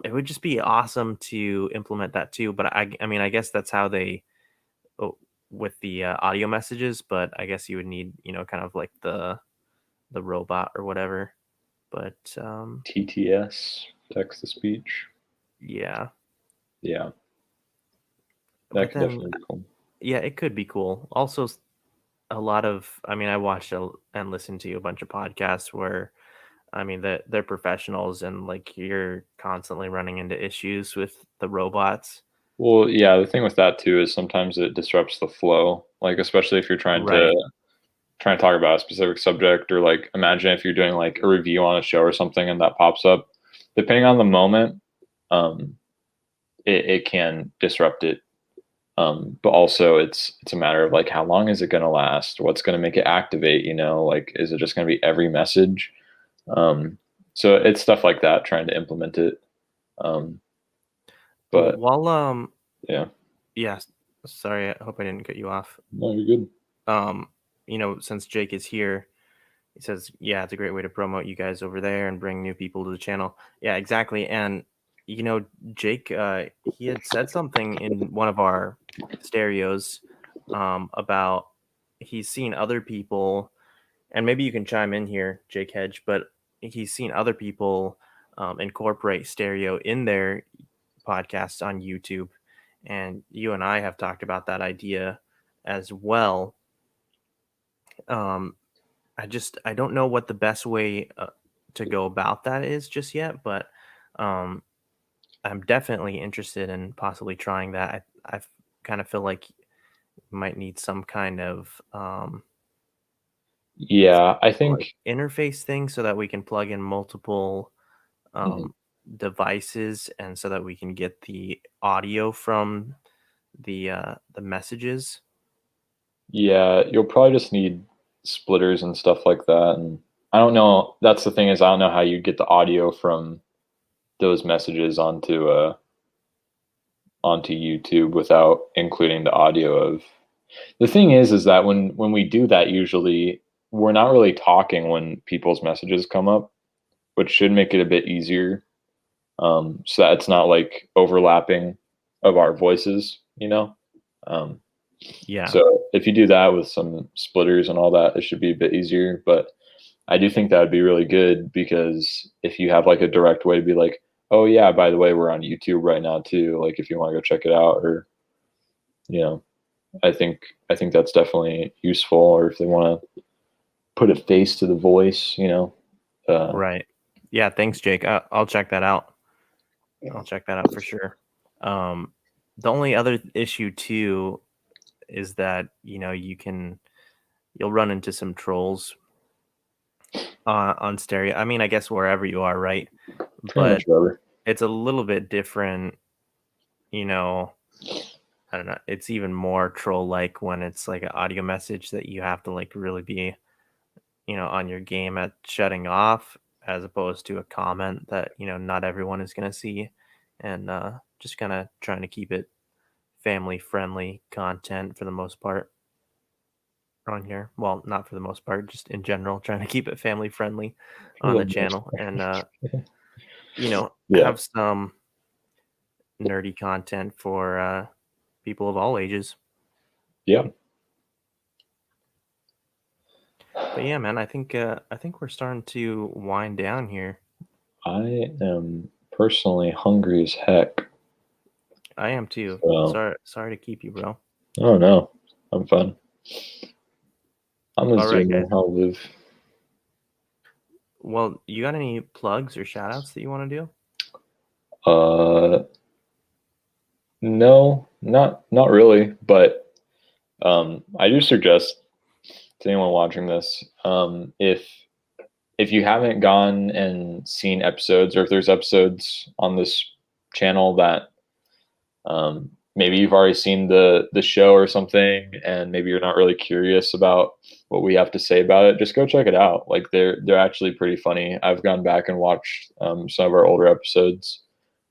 It would just be awesome to implement that too. But I mean, I guess that's how they, oh, with the audio messages. But I guess you would need, kind of like the robot or whatever. But TTS, text to speech. yeah, Yeah, that but could then definitely be cool. yeah, it could be cool. Also, a lot of, I mean, I watched and listened to a bunch of podcasts where, I mean, they're professionals, and like you're constantly running into issues with the robots. Well, yeah, the thing with that too is sometimes it disrupts the flow. Like especially if you're Right. trying to talk about a specific subject, or like imagine if you're doing like a review on a show or something and that pops up. Depending on the moment, um, it can disrupt it. But also it's a matter of like how long is it going to last? What's going to make it activate? Like is it just going to be every message? Um, so it's stuff like that, trying to implement it. Um, but While yeah, yeah, sorry, I hope I didn't cut you off. no, you're good. Um, since Jake is here, he says, yeah, it's a great way to promote you guys over there and bring new people to the channel. Yeah, exactly. And Jake, he had said something in one of our stereos about he's seen other people, and maybe you can chime in here, Jake Hedge, but he's seen other people incorporate stereo in their podcasts on YouTube. And you and I have talked about that idea as well. Um, I don't know what the best way to go about that is just yet, but um, I'm definitely interested in possibly trying that. I kind of feel like you might need some kind of Yeah, I like think. interface thing so that we can plug in multiple Mhm. devices, and so that we can get the audio from the messages. Yeah, you'll probably just need splitters and stuff like that. And I don't know. That's the thing, is I don't know how you get the audio from those messages onto YouTube without including the audio of. The thing is that when we do that, usually we're not really talking when people's messages come up, which should make it a bit easier. So that it's not like overlapping of our voices. Um, Yeah. so if you do that with some splitters and all that, it should be a bit easier. But I do think that would be really good, because if you have like a direct way to be like, oh yeah, by the way, we're on YouTube right now too. Like if you want to go check it out, or you know, I think that's definitely useful. Or if they want to put a face to the voice. Right. Yeah. Thanks, Jake. I'll check that out. I'll check that out for sure. The only other issue too is that you'll run into some trolls on stereo. I mean, I guess wherever you are, right? Pretty much But whatever. it's a little bit different. I don't know. It's even more troll like when it's like an audio message that you have to like really be, on your game at shutting off, as opposed to a comment that, not everyone is going to see. And just kind of trying to keep it family friendly content for the most part on here. Well, not for the most part, just in general, trying to keep it family friendly For on the the most channel, part. and Yeah. have some nerdy content for people of all ages. Yeah. But yeah, man, I think we're starting to wind down here. I am personally hungry as heck. I am too. So, Sorry to keep you, bro. oh no, I'm fine. I'm a All right, guys. zoomer. I'll live. Well, you got any plugs or shout outs that you want to do? No, not really. But I do suggest to anyone watching this, if you haven't gone and seen episodes, or if there's episodes on this channel that maybe you've already seen the show or something, and maybe you're not really curious about what we have to say about it, just go check it out. Like they're actually pretty funny. I've gone back and watched some of our older episodes,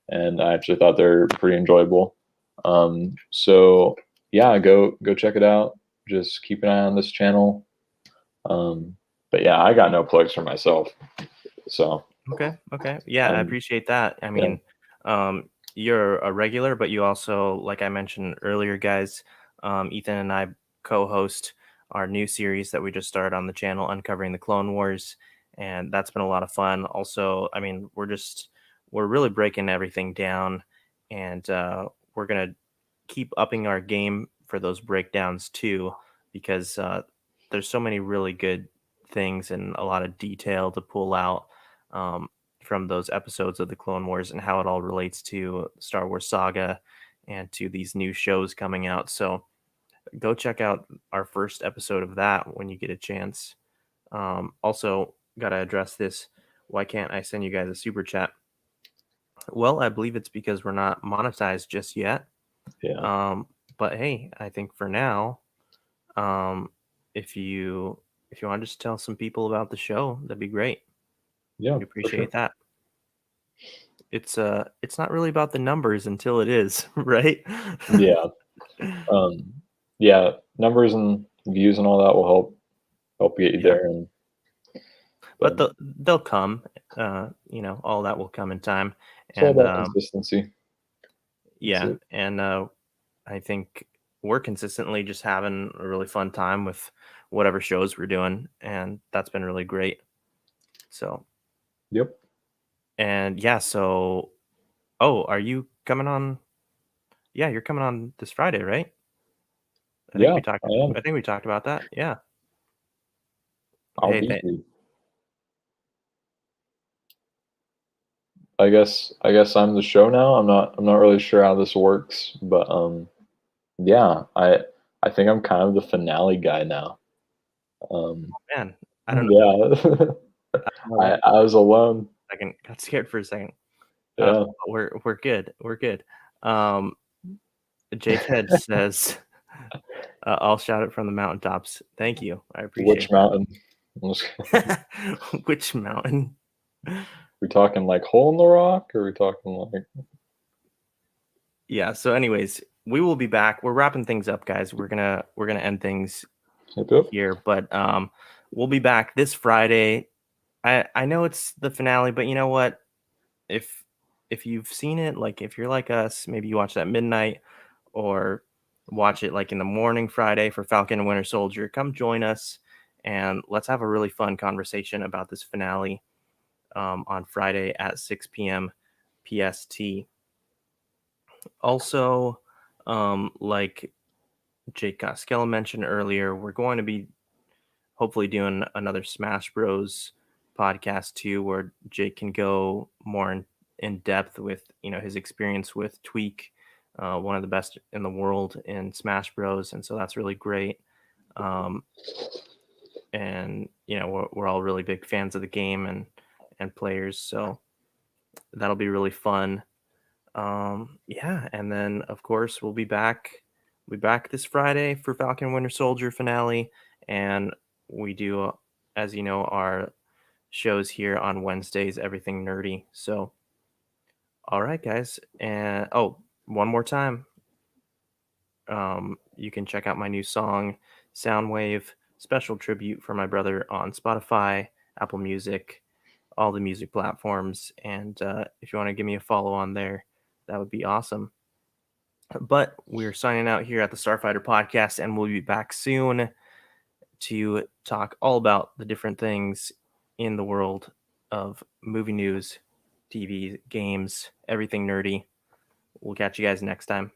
and I actually thought they're pretty enjoyable. So yeah, go check it out. Just keep an eye on this channel. But yeah, I got no plugs for myself. So Okay. Yeah, I appreciate that. I mean, you're a regular, but you also, like I mentioned earlier, guys, Ethan and I co-host our new series that we just started on the channel, Uncovering the Clone Wars, and that's been a lot of fun. Also, I mean, we're really breaking everything down, and we're gonna keep upping our game for those breakdowns too, because there's so many really good things and a lot of detail to pull out um, from those episodes of the Clone Wars and how it all relates to Star Wars saga and to these new shows coming out. So go check out our first episode of that when you get a chance. Also, got to address this. Why can't I send you guys a super chat? Well, I believe it's because we're not monetized just yet. yeah, But hey, I think for now, um, if you want to just tell some people about the show, that'd be great. yeah, We for sure. appreciate that. It's not really about the numbers until it is, right? Yeah, yeah. Numbers and views and all that will help get you Yeah. there. And But they'll come. All that will come in time. it's all And about consistency. yeah, and I think we're consistently just having a really fun time with whatever shows we're doing, and that's been really great. So, Yep. and yeah, so oh, are you coming on? Yeah, you're coming on this Friday, right? Yeah, I am. I think we talked about that. Yeah. I'll Hey, be here. I guess I'm the show now. I'm not really sure how this works, but yeah, I think I'm kind of the finale guy now. man, I don't Yeah. know. I was alone. Second, got scared for a second. Yeah. But we're good. We're good. Um, Jake Head says, "I'll shout it from the mountaintops." Thank you. I appreciate Which mountain? that. Which mountain? We talking like hole in the rock, or we talking like? Yeah. So, anyways, we will be back. We're wrapping things up, guys. We're gonna end things Yep. here, but we'll be back this Friday. I know it's the finale, but you know what? If you've seen it, like if you're like us, maybe you watch that midnight or watch it like in the morning Friday for Falcon and Winter Soldier, come join us and let's have a really fun conversation about this finale on Friday at 6 p.m. PST. Also, like Jake Coskella mentioned earlier, we're going to be hopefully doing another Smash Bros podcast too, where Jake can go more in depth with his experience with Tweak, one of the best in the world in Smash Bros, and so that's really great. Um, and we're all really big fans of the game and players, so that'll be really fun. Yeah, and then of course we'll be back. We'll be back this Friday for Falcon Winter Soldier finale, and we do, as you know, our shows here on Wednesdays, everything nerdy. So, all right, guys, and one more time, you can check out my new song, Soundwave, special tribute for my brother on Spotify, Apple Music, all the music platforms, and if you want to give me a follow on there, that would be awesome. But we're signing out here at the Starfighter podcast, and we'll be back soon to talk all about the different things in the world of movie news, TV, games, everything nerdy. We'll catch you guys next time.